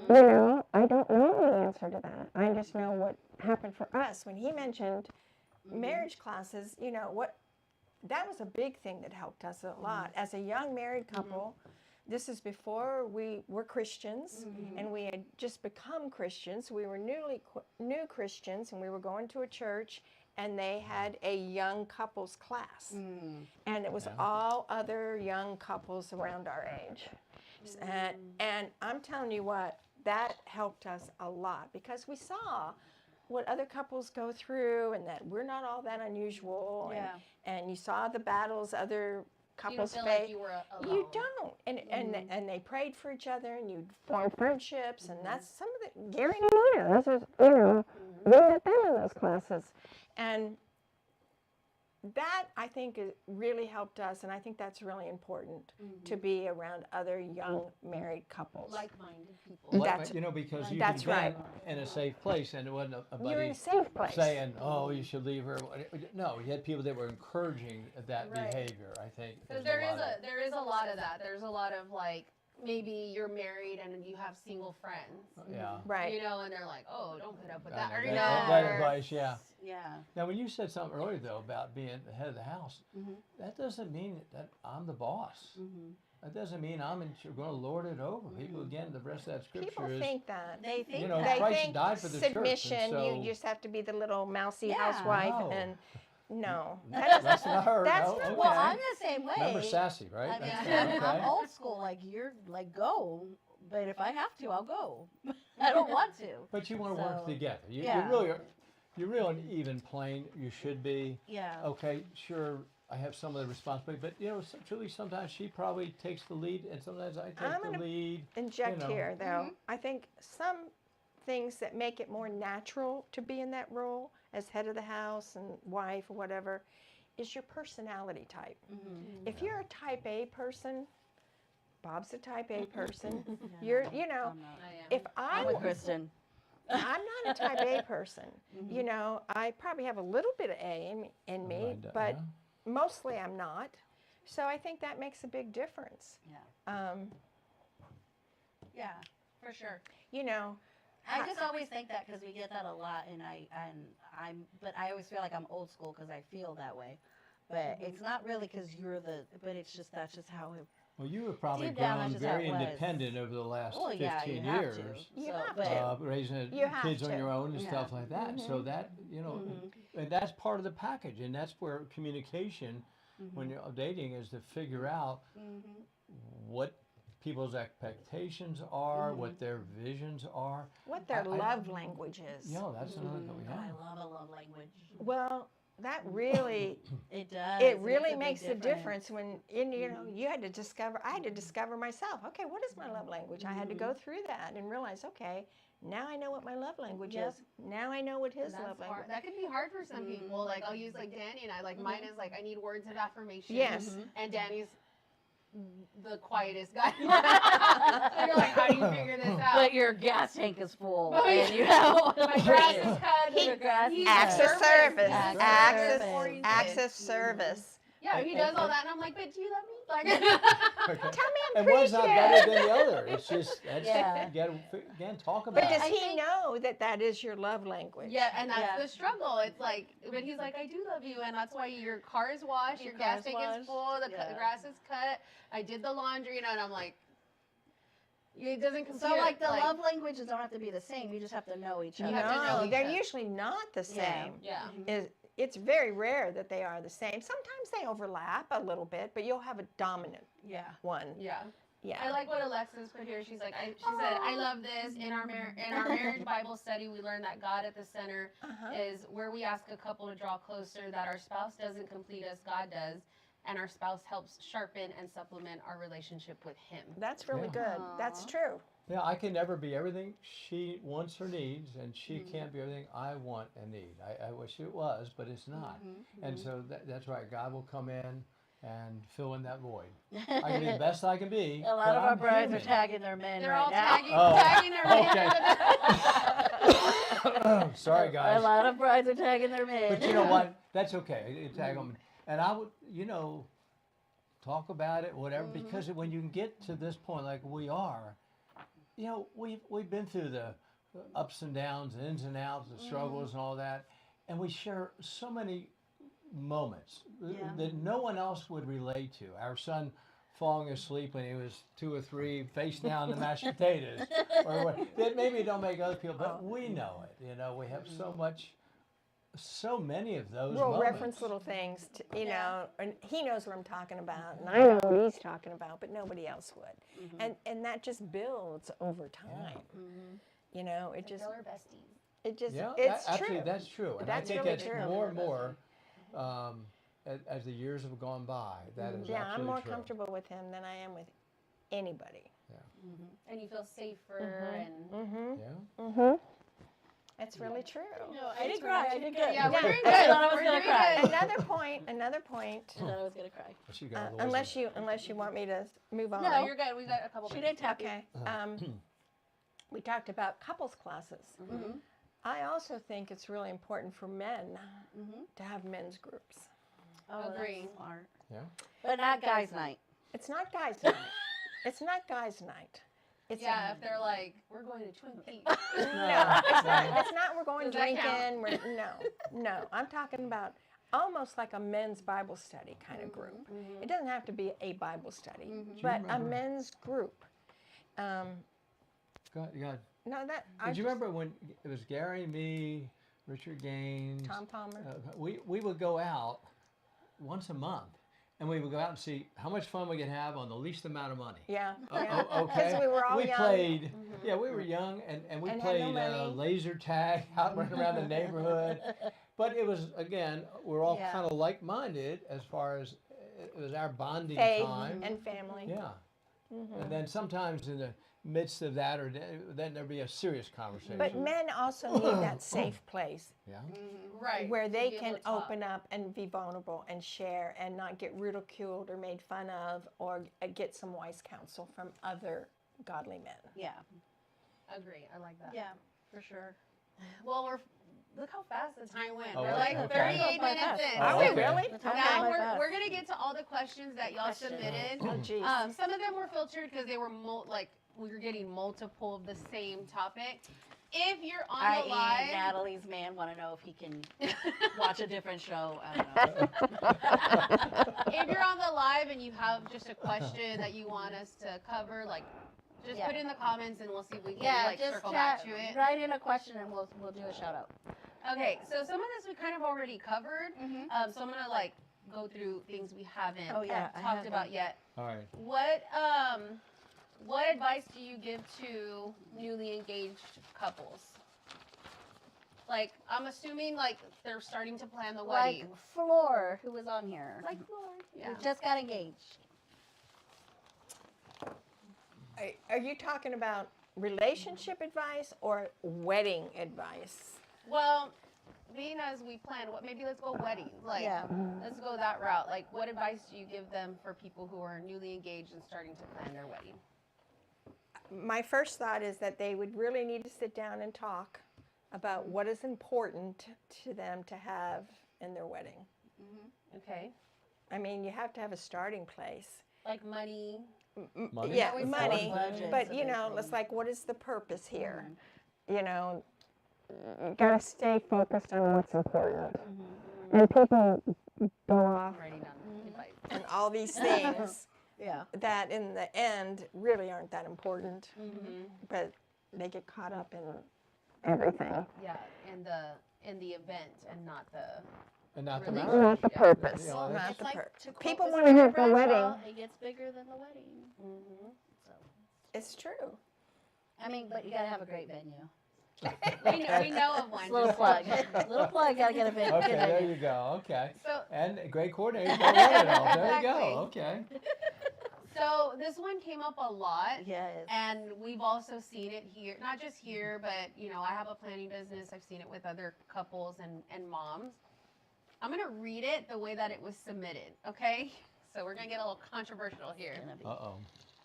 You know, I don't know the answer to that. I just know what happened for us when he mentioned marriage classes. You know that was a big thing that helped us a lot as a young married couple. This is before we were Christians, and we had just become Christians. We were new Christians, and we were going to a church, and they had a young couples class, and it was all other young couples around our age. And I'm telling you what, that helped us a lot because we saw what other couples go through, and that we're not all that unusual. Yeah. And you saw the battles other you don't couples feel face. like you were alone. You don't, and they prayed for each other, and you formed friendships, and that's some of the Gary and Nina. This is we met them in those classes, and that I think really helped us, and I think that's really important to be around other young married couples. Like-minded people. That's- You know, because you that's could right. vent in a safe place, and it wasn't a You're in buddy a safe place. saying, "Oh, you should leave her." No, you had people that were encouraging that Right. behavior. I think Because there's a lot of- there is a lot of that. There's a lot of like maybe you're married and you have single friends. yeah. Right. You know, and they're like, oh, don't put up with I that. know, Or you that- know, that or- advice, yeah. Yeah. Now, when you said something earlier though about being the head of the house, that doesn't mean that I'm the boss. That doesn't mean you're going to lord it over. People, again, the rest of that scripture People is, think that. They think you know, that. They Christ think died for the church, and submission. so- You just have to be the little mousy Yeah. housewife, No. and no, that's not her. that's no, not okay. Well, I'm the same way. Remember Sassy, right? I mean, That's- I'm okay. old school. Like you're like go, but if I have to, I'll go. I don't want to. But you want to work So, together. You yeah. really are. You're real and even plane. You should be. Yeah. Okay, sure. I have some of the responsibility, but you know, truly, sometimes she probably takes the lead, and sometimes I I'm take the gonna lead. inject you know. here though. I think some things that make it more natural to be in that role as head of the house and wife or whatever is your personality type. If you're a type A person, Bob's a type A person. You're, you know, I'm not. I am. if I I'm with Kristen. I'm not a type A person. You know, I probably have a little bit of A in me, Right, but yeah. mostly I'm not. So I think that makes a big difference. Yeah. Yeah, for sure. You know, I just always think that because we get that a lot, but I always feel like I'm old school because I feel that way. But it's not really because you're but it's just that's just how Well, you have probably Deep down, grown that's just how very it was. independent over the last Well, yeah, 15 you have years. to. You So, have but- to. Raising You have kids on to. your own and Yeah. stuff like that. So that, and that's part of the package. And that's where communication, when you're dating, is to figure out what people's expectations are, what their visions are. What their I- love language is. You know, that's another thing. I Yeah. love a love language. Well, that really, It does. it It really a big makes a difference when, you had to discover, I had to discover myself. Okay, what is my love language? I had to go through that and realize, okay, now I know what my love language Yep. is. Now I know what his That's love language hard. That can be hard for some people. Like I'll use like Danny and I. Like mine is like I need words of affirmation. Yes. And Danny's the quietest guy. So you're like, how do you figure this out? But your gas tank is full, Oh, and you yeah. know. My grass is cut. Your grass is He's cut. Access service. Access Access, access service. Yeah, he does all that, and I'm like, but do you love me? Like, Okay. Tell me I'm And pretty one's not cute. better than the other. It's just, that's, Yeah. you gotta, again, talk about But does it. he know that that is your love language? yeah, and that's Yeah. the struggle. It's like, but he's like, I do love you, and that's why your car is washed, your Your gas car's tank washed. is full, the Yeah. grass is cut, I did the laundry, and I'm like, it doesn't compute. So like the love languages don't have to be the same. You just have to know each other. have to know No, each they're other. usually not the same. Yeah. It's very rare that they are the same. Sometimes they overlap a little bit, but you'll have a dominant Yeah. one. Yeah. Yeah. I like what Alexis put here. She's like, she said, I love this. In our marriage Bible study, we learned that God at the center is where we ask a couple to draw closer, that our spouse doesn't complete us, God does, and our spouse helps sharpen and supplement our relationship with Him. That's really Yeah. good. That's true. Yeah, I can never be everything she wants or needs, and she can't be everything I want and need. I wish it was, but it's not. And so that's right. God will come in and fill in that void. I can be the best I can be. A lot but of our I'm brides human. are tagging their men They're right all now. tagging their man. Sorry, A guys. lot of brides are tagging their men. But you know what? That's okay. You tag them, and I would, talk about it, whatever. Because when you can get to this point, like we are, we've been through the ups and downs, and ins and outs, the struggles and all that, and we share so many moments that no one else would relate to. Our son falling asleep when he was 2 or 3, face down the mashed potatoes, or what, that maybe it don't make other people, but we know it. We have so many of those We'll moments. reference little things, and he knows what I'm talking about, and I know what he's talking about, but nobody else would. And that just builds over time. It just, They're besties. Yeah, it's actually, true. that's true. And That's I think really that's true. more and more as the years have gone by. That is Yeah, I'm absolutely more true. comfortable with him than I am with anybody. And you feel safer and. Yeah. That's really true. No, I did cry. I did good. Yeah, we're doing I good. thought I was We're gonna doing cry. good. Another point. I thought I was gonna cry. But you got Unless you want me to move on. No, you're good. We got a couple. She minutes. didn't tap you. Okay. We talked about couples classes. I also think it's really important for men to have men's groups. Oh, Agree. that's smart. Yeah. But not guys' night. It's not guys' night. It's not guys' night. It's Yeah, if they're like, we're going to Twin Peaks. No, it's not. We're going Does that count? drinking. No. I'm talking about almost like a men's Bible study kind of group. It doesn't have to be a Bible study, but a men's group. Go ahead. No, that. Did you remember when it was Gary, me, Richard Gaines? Tom Palmer? We would go out once a month, and we would go out and see how much fun we could have on the least amount of money. Yeah. Okay. Because we were all young. played. Yeah, we were young, and we And had no played money. laser tag out running around the neighborhood. But it was, again, we're all Yeah. kind of like-minded as far as it was our bonding Faith time. and family. Yeah. And then sometimes in the midst of that, or then there'd be a serious conversation. But men also need that safe place Yeah. Right. where to they be able can to talk. open up and be vulnerable and share and not get ridiculed or made fun of or get some wise counsel from other godly men. Yeah. Agree. I like that. Yeah, for sure. Well, look how fast the time went. Oh, We're like okay. 38 minutes in. Oh, Are we okay. really? The time Now went by fast. we're gonna get to all the questions that y'all submitted. Oh, geez. Some of them were filtered because they were we were getting multiple of the same topic. If you're on the I.e. live, Natalie's man want to know if he can watch a different show. I don't know. if you're on the live and you have just a question that you want us to cover, like, just Yeah. put it in the comments and we'll see if we can Yeah, like just circle chat, back to it. write in a question and we'll do a shout out. Okay, so some of this we kind of already covered. Mhm. So I'm gonna like go through things we haven't Oh, yeah, I talked have about one. yet. All right. What advice do you give to newly engaged couples? Like, I'm assuming like they're starting to plan the wedding. Like Floor, who was on here. Like Floor. Yeah. Who just got engaged. Are you talking about relationship advice or wedding advice? Well, being as we plan, maybe let's go wedding. Like, Yeah. let's go that route. Like, what advice do you give them for people who are newly engaged and starting to plan their wedding? My first thought is that they would really need to sit down and talk about what is important to them to have in their wedding. Okay. I mean, you have to have a starting place. Like money. Money? Yeah, Always money. budget's But a you big know, thing. it's like, what is the purpose here? Mm-hmm. You know, you gotta stay focused on what's important. And people go off Writing down the advice. and all these things Yeah. that in the end really aren't that important, but they get caught up in everything. Yeah, in the event and not the. And not the Really? marriage. Not the purpose. You know, Not It's the like, purpose. to quote People Mr. want to have the Bradshaw, wedding. It gets bigger than the wedding. So, It's true. I mean, but you gotta have a great venue. We know of one. Little just- plug. Little plug. Gotta get a big Okay, good there venue. you go. Okay. So, And great coordination. There you Exactly. go. Okay. so this one came up a lot. Yes. And we've also seen it here, not just here, but you know, I have a planning business. I've seen it with other couples and moms. I'm gonna read it the way that it was submitted, okay? So we're gonna get a little controversial here, Gonna be. Uh-oh.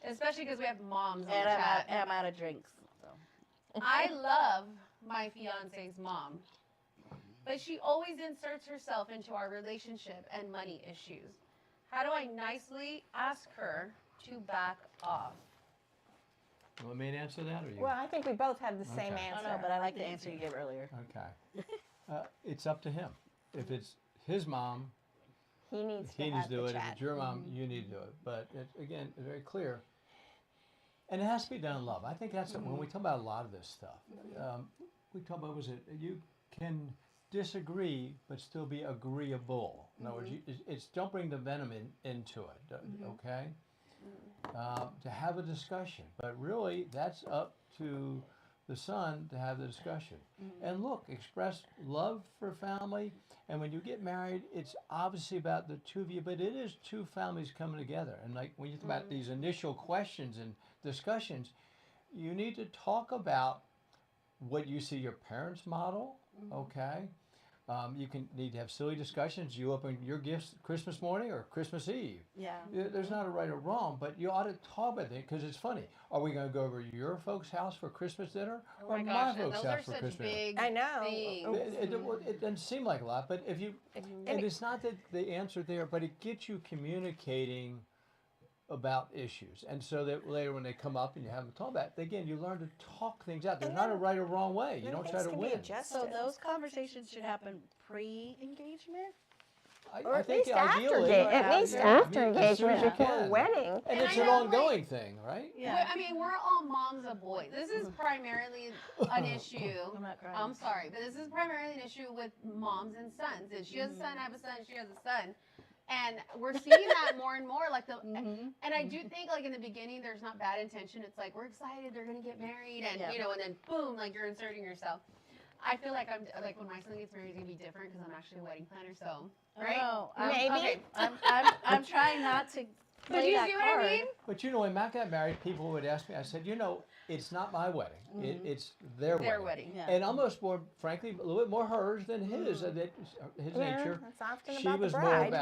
especially because we have moms on And the I'm chat. out of drinks. So. I love my fiance's mom, but she always inserts herself into our relationship and money issues. How do I nicely ask her to back off? You want me to answer that or you? Well, I think we both have the same Okay. I answer. know, but I like the answer you gave earlier. Okay. It's up to him. If it's his mom, He needs to he needs have to do the it. If chat. it's your mom, you need to do it. But again, it's very clear. And it has to be done in love. I think that's when we talk about a lot of this stuff. We talk about, you can disagree but still be agreeable. In other words, it's don't bring the venom into it. Okay. To have a discussion, but really that's up to the son to have the discussion. And look, express love for family. And when you get married, it's obviously about the two of you, but it is two families coming together. And like when you talk about these initial questions and discussions, you need to talk about what you see your parents model. Okay. You need to have silly discussions. You open your gifts Christmas morning or Christmas Eve. Yeah. There's not a right or wrong, but you ought to talk about it because it's funny. Are we going to go over to your folks' house for Christmas dinner Oh or my gosh, my folks' those are house for such Christmas dinner? big I know. things. It doesn't seem like a lot, but if you, and it's not that the answer there, but it gets you communicating about issues. And so that later when they come up and you have them talk about it, again, you learn to talk things out. There's And not a then- right or wrong way. You Then don't things try to can win. be adjusted. So those conversations should happen pre-engagement. Or I at think least after, ideally, at least yeah. after As soon engagement as you before can. wedding. And And it's I an know, ongoing thing, right? I mean, we're all moms of boys. This is primarily an issue. I'm not crying. I'm sorry, but this is primarily an issue with moms and sons. If she has a son, I have a son, she has a son. And we're seeing that more and more. Like and I do think like in the beginning there's not bad intention. It's like we're excited, they're gonna get married and Yeah. you know, and then boom, like you're inserting yourself. I feel like I'm like when my son gets married, it's gonna be different because I'm actually a wedding planner. So, right? No, Maybe. Okay. I'm trying not to But play you that see card. what I mean? But you know, when Matt got married, people would ask me, I said, it's not my wedding. It's their Their wedding. wedding. Yeah. And almost more, frankly, a little bit more hers than his. His Yeah, nature. it's often She about was the more bride.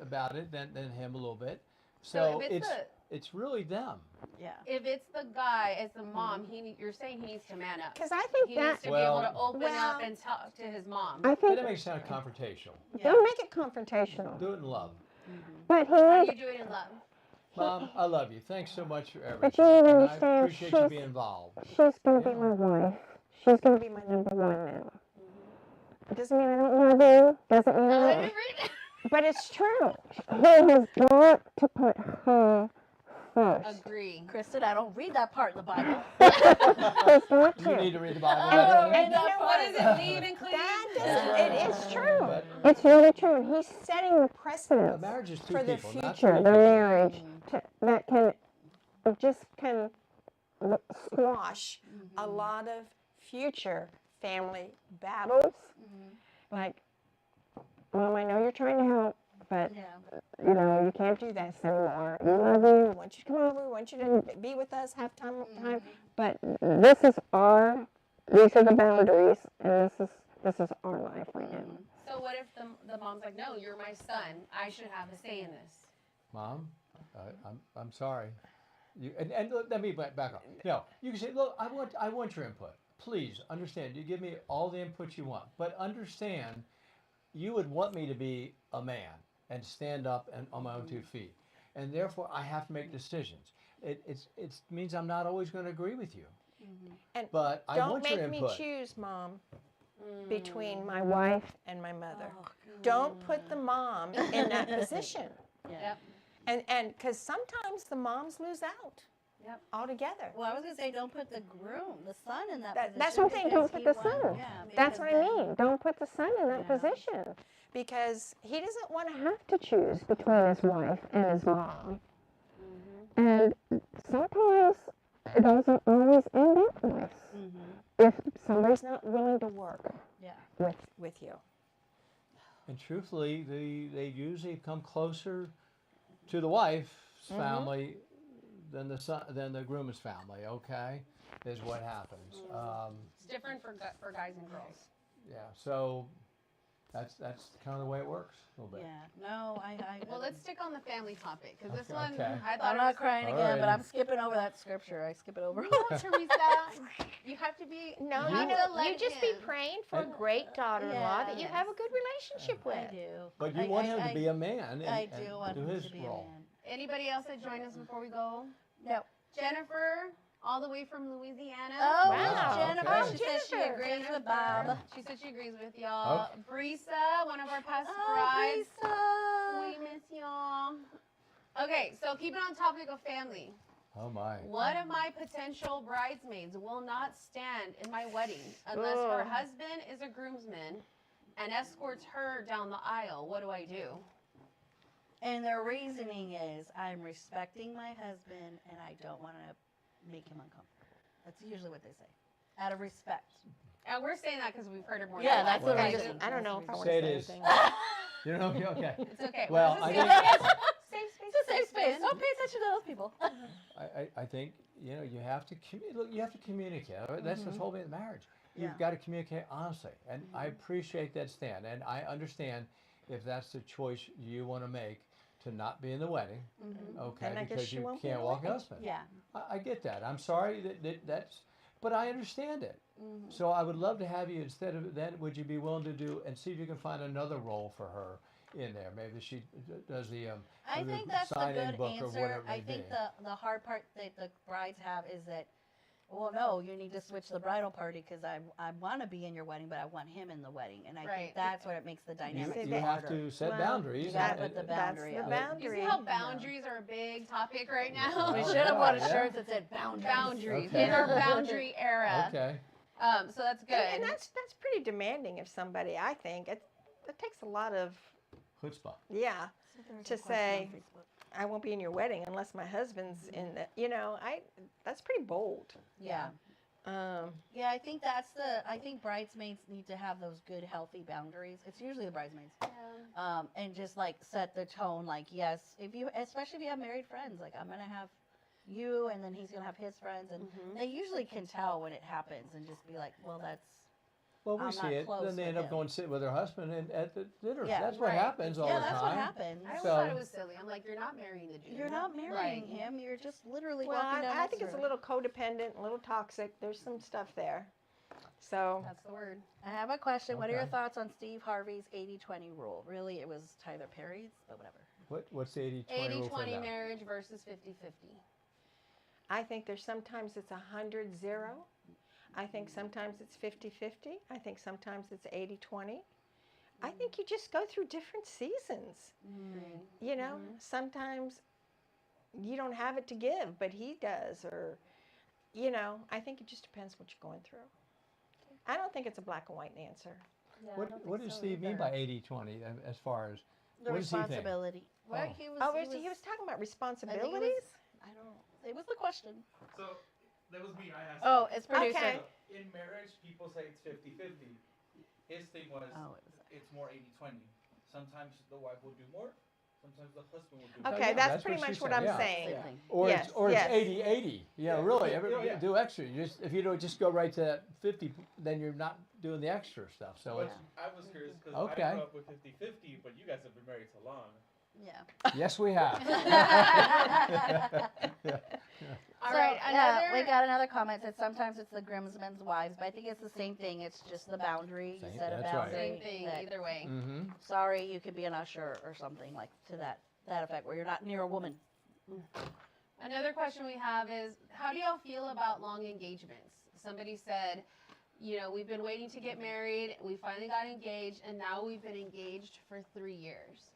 about it than him a little bit. So So if it's really them. Yeah. If it's the guy, as the mom, you're saying he needs to man up. Because I think He that needs to be able to Well- open up and talk to his mom. I But think that makes it sound confrontational. don't make it confrontational. Do it in love. But he How do needs, you do it in love? Mom, I love you. Thanks so much for everything. But you need to And I understand appreciate you she's- being involved. she's going to be my wife. She's going to be my number one now. It doesn't mean I don't love you. Doesn't mean I Let don't. me read it. But it's true. He has got to put her first. Agree. Kristen, I don't read that part in the Bible. He's got You need to. to read the Bible. And better. you know What does it leave including? That doesn't, it is true. But It's really true. And he's setting the a precedence marriage is two for the people, not future, three the people. marriage that can squash a lot of future family battles. Like, Mom, I know you're trying to help, but you know you can't do this anymore. We love you. We want you to come over. We want you to be with us, have time. But these are the boundaries, and this is our life right now. So what if the mom's like, no, you're my son. I should have a say in this. Mom, I'm sorry. And look, let me back up. No, you can say, look, I want your input. Please understand. You give me all the input you want, but understand, you would want me to be a man and stand up and on my own 2 feet, and therefore I have to make decisions. It means I'm not always going to agree with you, And but I don't want your make me input. choose, Mom, between my wife and my mother. Don't put the mom in that position. Yep. And because sometimes the moms lose out altogether. Well, I was going to say, don't put the groom, the son, in that position. That's what I'm saying. Don't because put the he son. won. Yeah, That's because what I then- mean. Don't put the son in that position. Because he doesn't want to have to choose between his wife and his mom. And sometimes it doesn't always end up nice if somebody's not willing to work with you. And truthfully, they usually come closer to the wife's family than the groom's family. Okay, is what happens. It's different for guys and girls. Yeah, so that's kind of the way it works a little bit. Yeah, no, I Well, let's stick on the family topic because this Okay, one okay. I thought I'm it not was crying All again, but right. I'm skipping over that scripture. I skip it over. Teresa. You have to be. No, you you have know, to let you just be him. praying for a great daughter-in-law that you Yes. have a good relationship with. I do. But you want him to be a man and, I and do want do him his to be a role. man. Anybody else that join us before we go? No. Jennifer, all the way from Louisiana. Oh, Wow, Jennifer. okay. She says she Jennifer. agrees with Bob. She said she agrees with y'all. Brisa, one of our past Oh, brides. Brisa. We miss y'all. Okay, so keeping on topic of family. Oh my. One of my potential bridesmaids will not stand in my wedding unless her Oh. husband is a groomsman and escorts her down the aisle. What do I do? And their reasoning is, I'm respecting my husband and I don't want to make him uncomfortable. That's usually what they say. Out of respect. And we're saying that because we've heard it more. Yeah, than that's once. the Okay, reason. I don't know if I want Say to it say is. anything. You know, okay. It's okay. Well, We're I just think- gonna- safe space. It's a safe space. Don't pay attention to those people. I think you have to look. You have to communicate. That's the whole thing of marriage. You've Yeah. got to communicate honestly, and I appreciate that stand, and I understand if that's the choice you want to make to not be in the wedding. Okay, And I guess because she you won't be in can't the walk wedding. husband. Yeah. I get that. I'm sorry that's, but I understand it. So I would love to have you instead of that. Would you be willing to do and see if you can find another role for her in there? Maybe she does the I the think that's the sign-in good book or answer. whatever it I may think be. the hard part that the brides have is that, well, no, you need to switch the bridal party because I want to be in your wedding, but I want him in the wedding. And I Right. think that's what it makes the You, dynamic you have harder. to set Well, boundaries. you gotta and- put the and- boundary That's up. the You boundary. see how boundaries are a big topic right now? We Oh, should have yeah, worn a yeah. shirt that said boundaries. Boundaries Okay. in our boundary era. Okay. So that's good. And that's pretty demanding of somebody, I think. It takes a lot of, Chutzpah. yeah, There's to a question say, on Facebook. I won't be in your wedding unless my husband's in the, that's pretty bold. Yeah. Yeah, I think I think bridesmaids need to have those good, healthy boundaries. It's usually the bridesmaids. And just like set the tone, like, yes, especially if you have married friends, like I'm going to have you and then he's going to have his friends. And they usually can tell when it happens and just be like, well, that's, Well, we I'm see not it. close Then they with end up him. going to sit with her husband at the dinner. Yeah, That's what right. happens all yeah, the that's time. what happens. I always So- thought it was silly. I'm like, you're not marrying the dude. You're not marrying Like, him. You're just literally Well, walking down I next think to it's a him. little codependent, a little toxic. There's some stuff there. So, That's the word. I have a question. What are your Okay. thoughts on Steve Harvey's 80-20 rule? Really, it was Tyler Perry's, but whatever. What's the 80-20 rule for 80-20 that? marriage versus 50-50. I think there's sometimes it's 100-0. I think sometimes it's 50-50. I think sometimes it's 80-20. I think you just go through different seasons. You know, sometimes you don't have it to give, but he does, or, you know, I think it just depends what you're going through. I don't think it's a black and white answer. Yeah, I What, don't what think does so Steve mean either. by 80-20 as far as The what does he think? responsibility? Well, Oh. he was. Oh, he was talking about I think responsibilities? I don't. It was the question. So that was me. I asked. Oh, him. it's producer. Okay. So, in marriage, people say it's 50-50. His thing was Oh, it was. it's more 80-20. Sometimes the wife will do more. Sometimes the husband will do more. Okay, yeah, that's that's pretty what she much what said, I'm yeah. saying. Same thing. Or Yes, it's or yes. it's 80-80. Yeah, Yeah, really. yeah. Do extra. You just if you don't just go right to that 50, then you're not doing the extra stuff. So But it's I was curious because Okay. I grew up with 50-50, but you guys have been married so long. Yeah. yes, we have. All So, right, yeah, we another. got another comment that sometimes it's the groomsmen's wives, but I think it's the same thing. It's just the boundary. You Same- set a that's right. boundary. Same thing, that, either way. Mm-hmm. Sorry, you could be an usher or something like to that effect, where you're not near a woman. Another question we have is, how do y'all feel about long engagements? Somebody said, you know, we've been waiting to get married, we finally got engaged, and now we've been engaged for 3 years.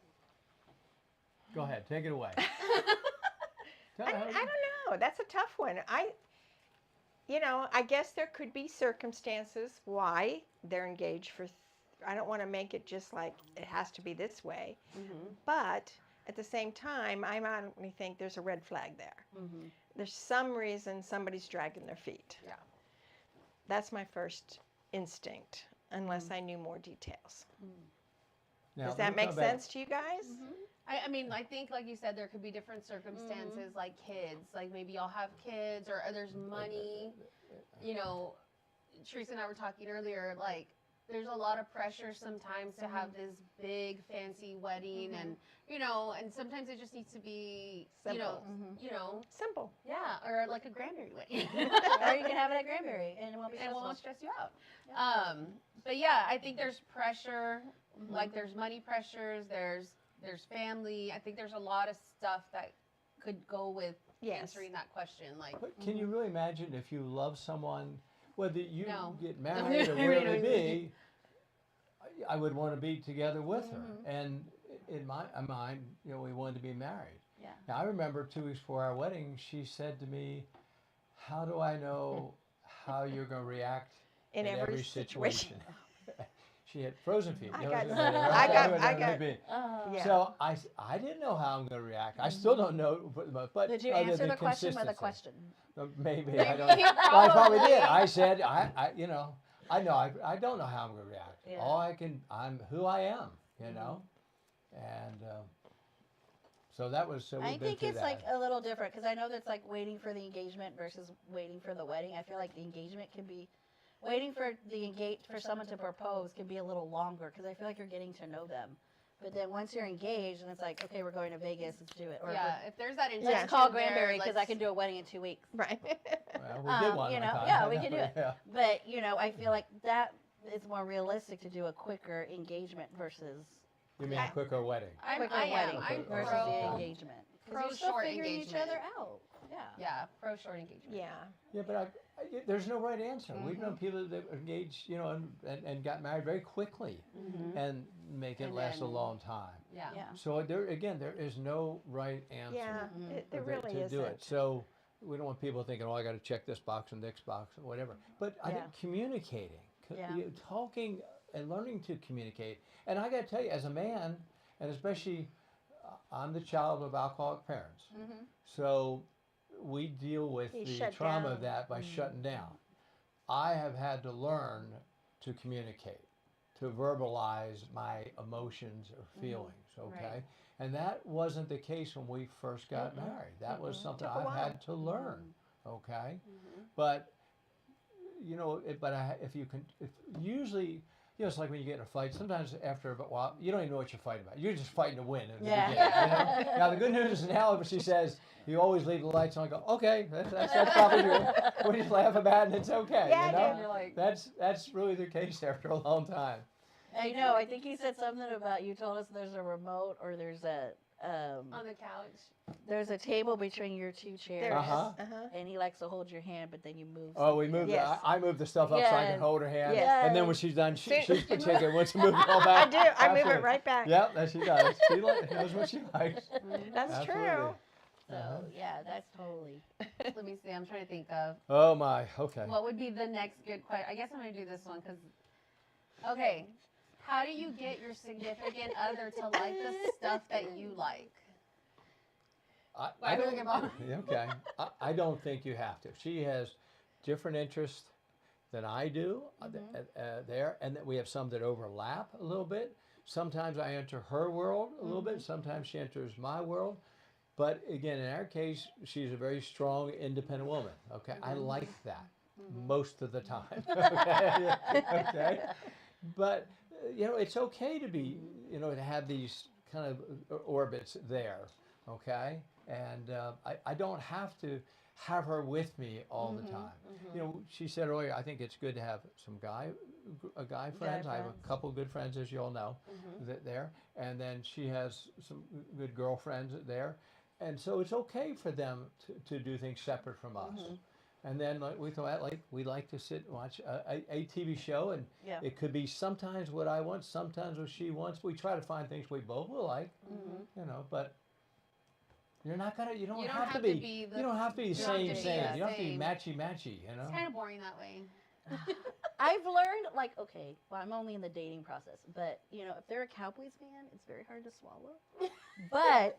Go ahead, take it away. Tell I don't know. That's a tough one. You know, I guess there could be circumstances why they're engaged for. I don't want to make it just like it has to be this way, but at the same time, I might think there's a red flag there. There's some reason somebody's dragging their feet. Yeah. That's my first instinct, unless I knew more details. Now, Does let that me make talk about- sense to you guys? I mean, I think, like you said, there could be different circumstances, like kids. Like maybe y'all have kids, or there's money. You know, Teresa and I were talking earlier. Like, there's a lot of pressure sometimes to have this big, fancy wedding, and you know, and sometimes it just needs to be, you know, Simple. yeah, or like a Granberry wedding. Or you can have it at Granberry, and it won't be And it stressful. won't stress you out. But yeah, I think there's pressure, like there's money pressures, there's family. I think there's a lot of stuff that could go with Yes. answering that question. Like, But can you really imagine if you love someone, whether you No. get married or whatever it be, I would want to be together with her. And in my mind, you know, we wanted to be married. Yeah. Now, I remember 2 weeks before our wedding, she said to me, how do I know how you're going to react In in every every situation? She had frozen feet. I You know, got- so I got- whatever I it got- may be. Yeah. So I didn't know how I'm going to react. I still don't know. But Did you other answer than the question with a consistency. question? Maybe I don't. Well, I probably did. I said, you know, I don't know how I'm going to react. Yeah. All I'm who I am, you know, and so that was. So I we've been think through it's that. like a little different because I know that's like waiting for the engagement versus waiting for the wedding. I feel like the engagement can be waiting for for someone to propose can be a little longer because I feel like you're getting to know them. But then once you're engaged and it's like, okay, we're going to Vegas, let's do it. Or yeah, if there's that intention, let's call there, Granberry because I let's- can do a wedding in 2 weeks. Right. Well, we did one you one know, time. yeah, we can do it. Yeah. But you know, I feel like that is more realistic to do a quicker engagement versus You mean a quicker wedding? quicker I am. wedding I'm versus pro. the engagement. 'Cause pro you're still short figuring each engagement. other out. Yeah. Yeah, pro short engagement. Yeah. Yeah, but there's no right answer. We've known people that were engaged, you know, and got married very quickly and make it And last a then- long time. Yeah. Yeah. So there is no right answer. Yeah. There to- really to isn't. do it. So we don't want people thinking, oh, I got to check this box and this box and whatever. But I Yeah. think communicating, Yeah. talking and learning to communicate. And I got to tell you, as a man, and especially I'm the child of alcoholic parents, so we deal with You the shut trauma down. of that by shutting down. I have had to learn to communicate, to verbalize my emotions or feelings, okay? Right. And that wasn't the case when we first got married. That was something Took a I've while. had to learn, okay? But, you know, if usually, you know, it's like when you get in a fight, sometimes after a while, you don't even know what you're fighting about. You're just fighting to win in the Yeah. beginning, you know? Now, the good news is now, she says, you always leave the lights on and go, okay, that's probably true. We just laugh about it and it's okay, Yeah, you I know? do. You're like, That's really the case after a long time. I know. I think you said something about you told us there's a remote or there's a On the couch. there's a table between your two chairs. There it is. Uh-huh. And he likes to hold your hand, but then you move. Oh, we something. moved. Yes. I moved the stuff up so I can Yes. hold her hand. Yes. And then when she's done, See- she's particular. Once you move it all I back. do. I move it Absolutely. right back. Yep, that she does. She knows what she likes. That's Absolutely. true. So yeah, that's totally. Let me see. I'm trying to think of Oh my. Okay. what would be the next good question. I guess I'm going to do this one because, okay, how do you get your significant other to like the stuff that you like? I really good, Mom. Okay. I don't think you have to. She has different interests than I do there, and that we have some that overlap a little bit. Sometimes I enter her world a little bit. Sometimes she enters my world. But again, in our case, she's a very strong, independent woman. Okay, I like that most of the time. Okay, okay. But it's okay to be, to have these kind of orbits there. Okay, and I don't have to have her with me all the time. She said earlier, I think it's good to have some guy friends. I have a couple good friends, as you all know, there, and then she has some good girlfriends there. And so it's okay for them to do things separate from us. And then we thought, we like to sit and watch a TV show, and Yeah. it could be sometimes what I want, sometimes what she wants. We try to find things we both will like, but you're not gonna. You don't have to be. the- You don't have to be you don't have same. to be Same. the You don't have to be same. matchy. It's kind of boring that way. I've learned, okay, well, I'm only in the dating process, but if they're a Cowboys fan, it's very hard to swallow. But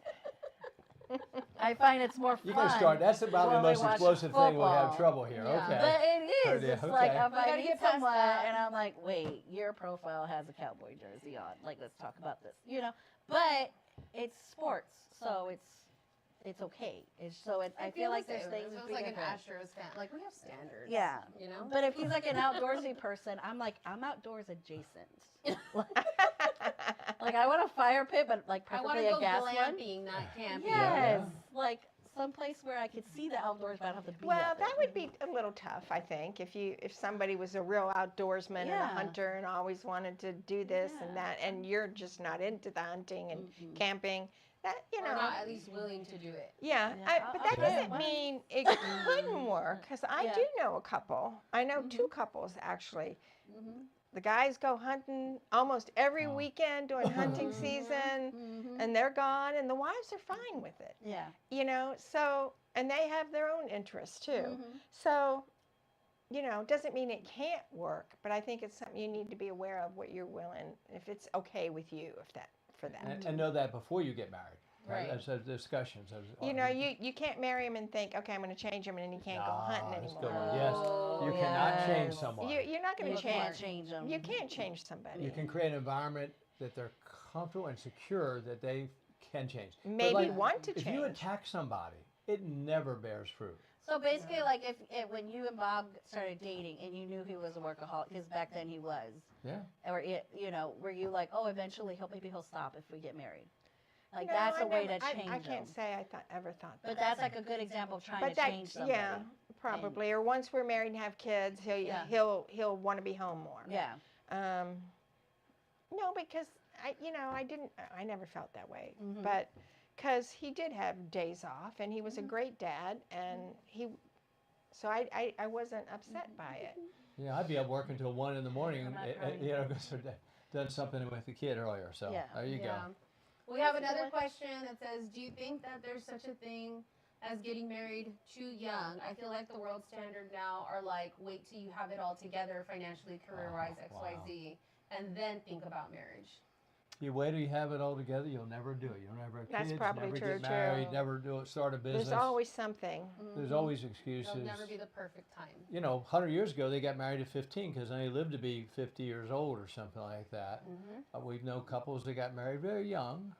I find it's more fun. You can start. That's about the when we most watch explosive thing we'll have football. trouble here. Yeah. Okay. But it is. Yeah, It's like okay. if We I gotta meet get past someone that. and I'm like, wait, your profile has a cowboy jersey on. Like, let's talk about this. But it's sports, so it's okay. I feel like there's things. It was we like an can- Astros fan. Like, we have standards. Yeah. But But if he's like an outdoorsy person, I'm outdoors adjacent. Like I want a fire pit, but like I want preferably to a go gas one. glamping, not camping. Yes, like someplace where I could see the outdoors, but I don't have to be. Well, at that it. would be a little tough, I think, if somebody was a real outdoorsman and a Yeah. hunter and always wanted to do this and that, and you're just not into the hunting and camping. That Or not at least willing to do it. Yeah, Yeah, but I'll that do it. doesn't mean it couldn't work. Because I Yeah. do know a couple. I know two couples actually. The guys go hunting almost every weekend during hunting season, and they're gone, and the wives are fine with it. Yeah. So, and they have their own interests too. So, doesn't mean it can't work, but I think it's something you need to be aware of what you're willing, if it's okay with you, for that. And know that before you get married. Right. As discussions. You can't marry him and think, okay, I'm going to change him, and then he can't go hunting That's anymore. good one. Yes. You cannot change someone. You're not going You to can't change. change them. You can't change somebody. You can create an environment that they're comfortable and secure that they can change. But Maybe want to If you change. attack somebody, it never bears fruit. So basically, like if when you and Bob started dating and you knew he was a workaholic, because back then he was, Yeah. or were you like, oh, eventually maybe he'll stop if we get married? Like No, that's I a way never- to change I can't them. say I ever thought that. But that's like a good example of trying But to that, change somebody. yeah, probably. Or once we're married and have kids, Yeah. he'll want to be home more. Yeah. No, because I never felt that way. Mm-hmm. But because he did have days off, and he was a great dad, and so I wasn't upset by it. Yeah, I'd be up working till 1 in the morning, I'm not because I've done something with the kid earlier. So Yeah. there you Yeah. go. We have another question that says, do you think that there's such a thing as getting married too young? I feel like the world standard now are like, wait till you have it all together financially, career-wise, XYZ, and then think about marriage. You wait till you have it all together, you'll never do it. You'll never have That's kids, probably never true, get married, too. never start a business. There's always something. There's always excuses. It'll never be the perfect time. 100 years ago, they got married at 15 because they lived to be 50 years old or something like that. We've known couples that got married very young.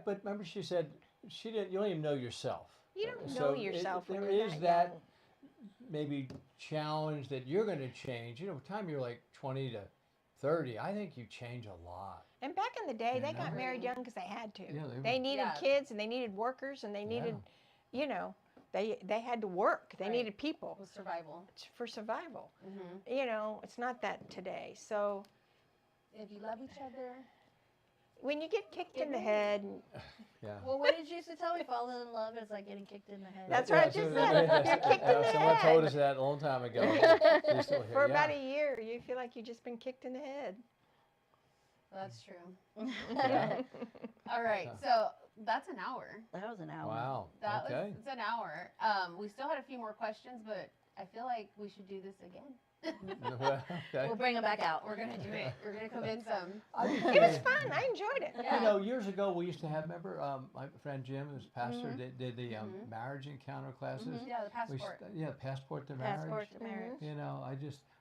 But remember, she said you don't even know yourself. You don't So know yourself when there you're is that that young. maybe challenge that you're going to change. By the time you're like 20 to 30, I think you change a lot. And back in the day, they got know? married young because they had to. Yeah, they needed Yeah. kids, and they needed workers, and they needed, they had to work. They Right. needed people With survival. for survival. Mm-hmm. It's not that today. So If you love each other, when you get kicked in the head, Yeah. Well, what did you used to tell me? Falling in love is like getting kicked in the head. That's what I just said. You're kicked in the Someone told head. us that a long time ago. We still hear, For about yeah. a year, you feel like you've just been kicked in the head. That's true. Yeah. All right, so that's an hour. That was an hour. Wow. That Okay. was it's an hour. We still had a few more questions, but I feel like we should do this again. Well, okay. We'll bring them back out. We're gonna do it. We're gonna convince them. It was fun. I enjoyed it. Yeah. You know, years ago we used to have. Remember, my friend Jim, who's pastor, did the marriage encounter classes. Yeah, the We passport. passport to marriage. Passport to marriage. You know,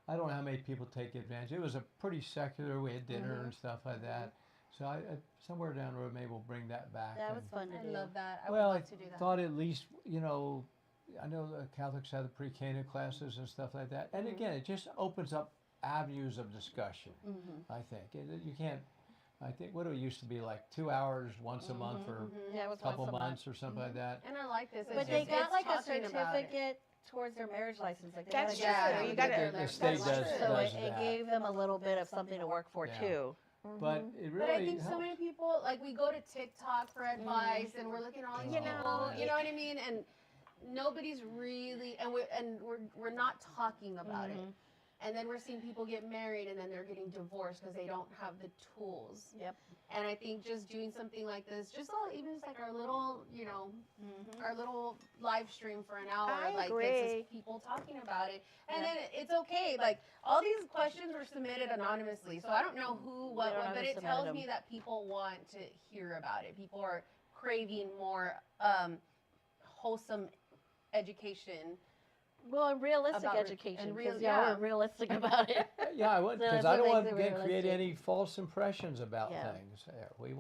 I don't know how many people take advantage. It was a pretty secular. We had dinner and stuff like that. So I somewhere down the road maybe we'll bring that back. That and- was fun to I do. love that. I well, would I love to do that. thought at least, you know, I know the Catholics have the pre-Cana classes and stuff like that. And again, it just opens up avenues of discussion, I think. You can't, I think, what do it used to be, like 2 hours once a month for Yeah, it a was couple once a month. months or something like that. And I like this. It's But they just- got it's like a talking about it. certificate towards their marriage license. Like they That's got a true. certificate. You gotta- The state that's does, true. So does it that. gave them a little bit of something to work for Yeah. too. But it really But I think so helps. many people, like we go to TikTok for advice, and we're looking at all these You people. know, You know what I mean? And nobody's really, and we're not talking about it. And then we're seeing people get married, and then they're getting divorced because they don't have the tools. Yep. And I think just doing something like this, even just like our little, you know, our little live stream for an hour, I like agree. gets us people talking about it. And then it's okay. Like all these questions were submitted anonymously, so I don't know who, what, We don't know but who it submitted tells them. me that people want to hear about it. People are craving more wholesome education. Well, and realistic About re- education. and Because real- y'all yeah. were realistic about it. Yeah, I would, So because that's I what don't makes want it to create realistic. any false impressions about Yeah. things. Yeah, we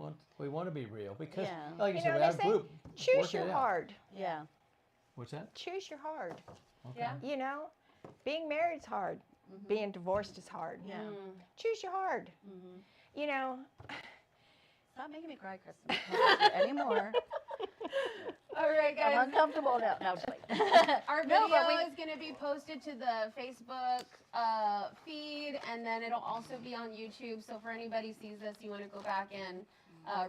want to be real because, Yeah. like I You said, know, we they have say, group. choose work your it out. hard. Yeah. What's that? Choose your hard. Okay. Yeah. You know, being married's hard. Being divorced is hard. Yeah. Choose your hard. You know, Stop making me cry, Kristen. I don't want to anymore. All right, I'm guys. uncomfortable now. No, just wait. Our No, video but we- is going to be posted to the Facebook feed, and then it'll also be on YouTube. So for anybody sees this, you want to go back and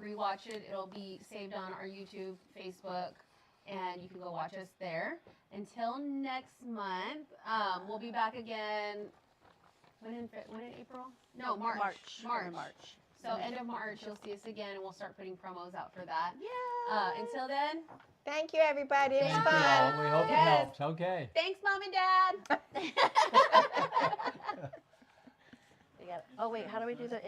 rewatch it, it'll be saved on our YouTube, Facebook, and you can go watch us there. Until next month, we'll be back again. When in April? No, March. March. So end of March, you'll see us again, and we'll start putting promos out for that. Yeah. Until then, thank you, everybody. It was Thank Thank you all. fun. We hope Yes. it helped. Okay. thanks, Mom and Dad. We got. Oh wait, how do we do the?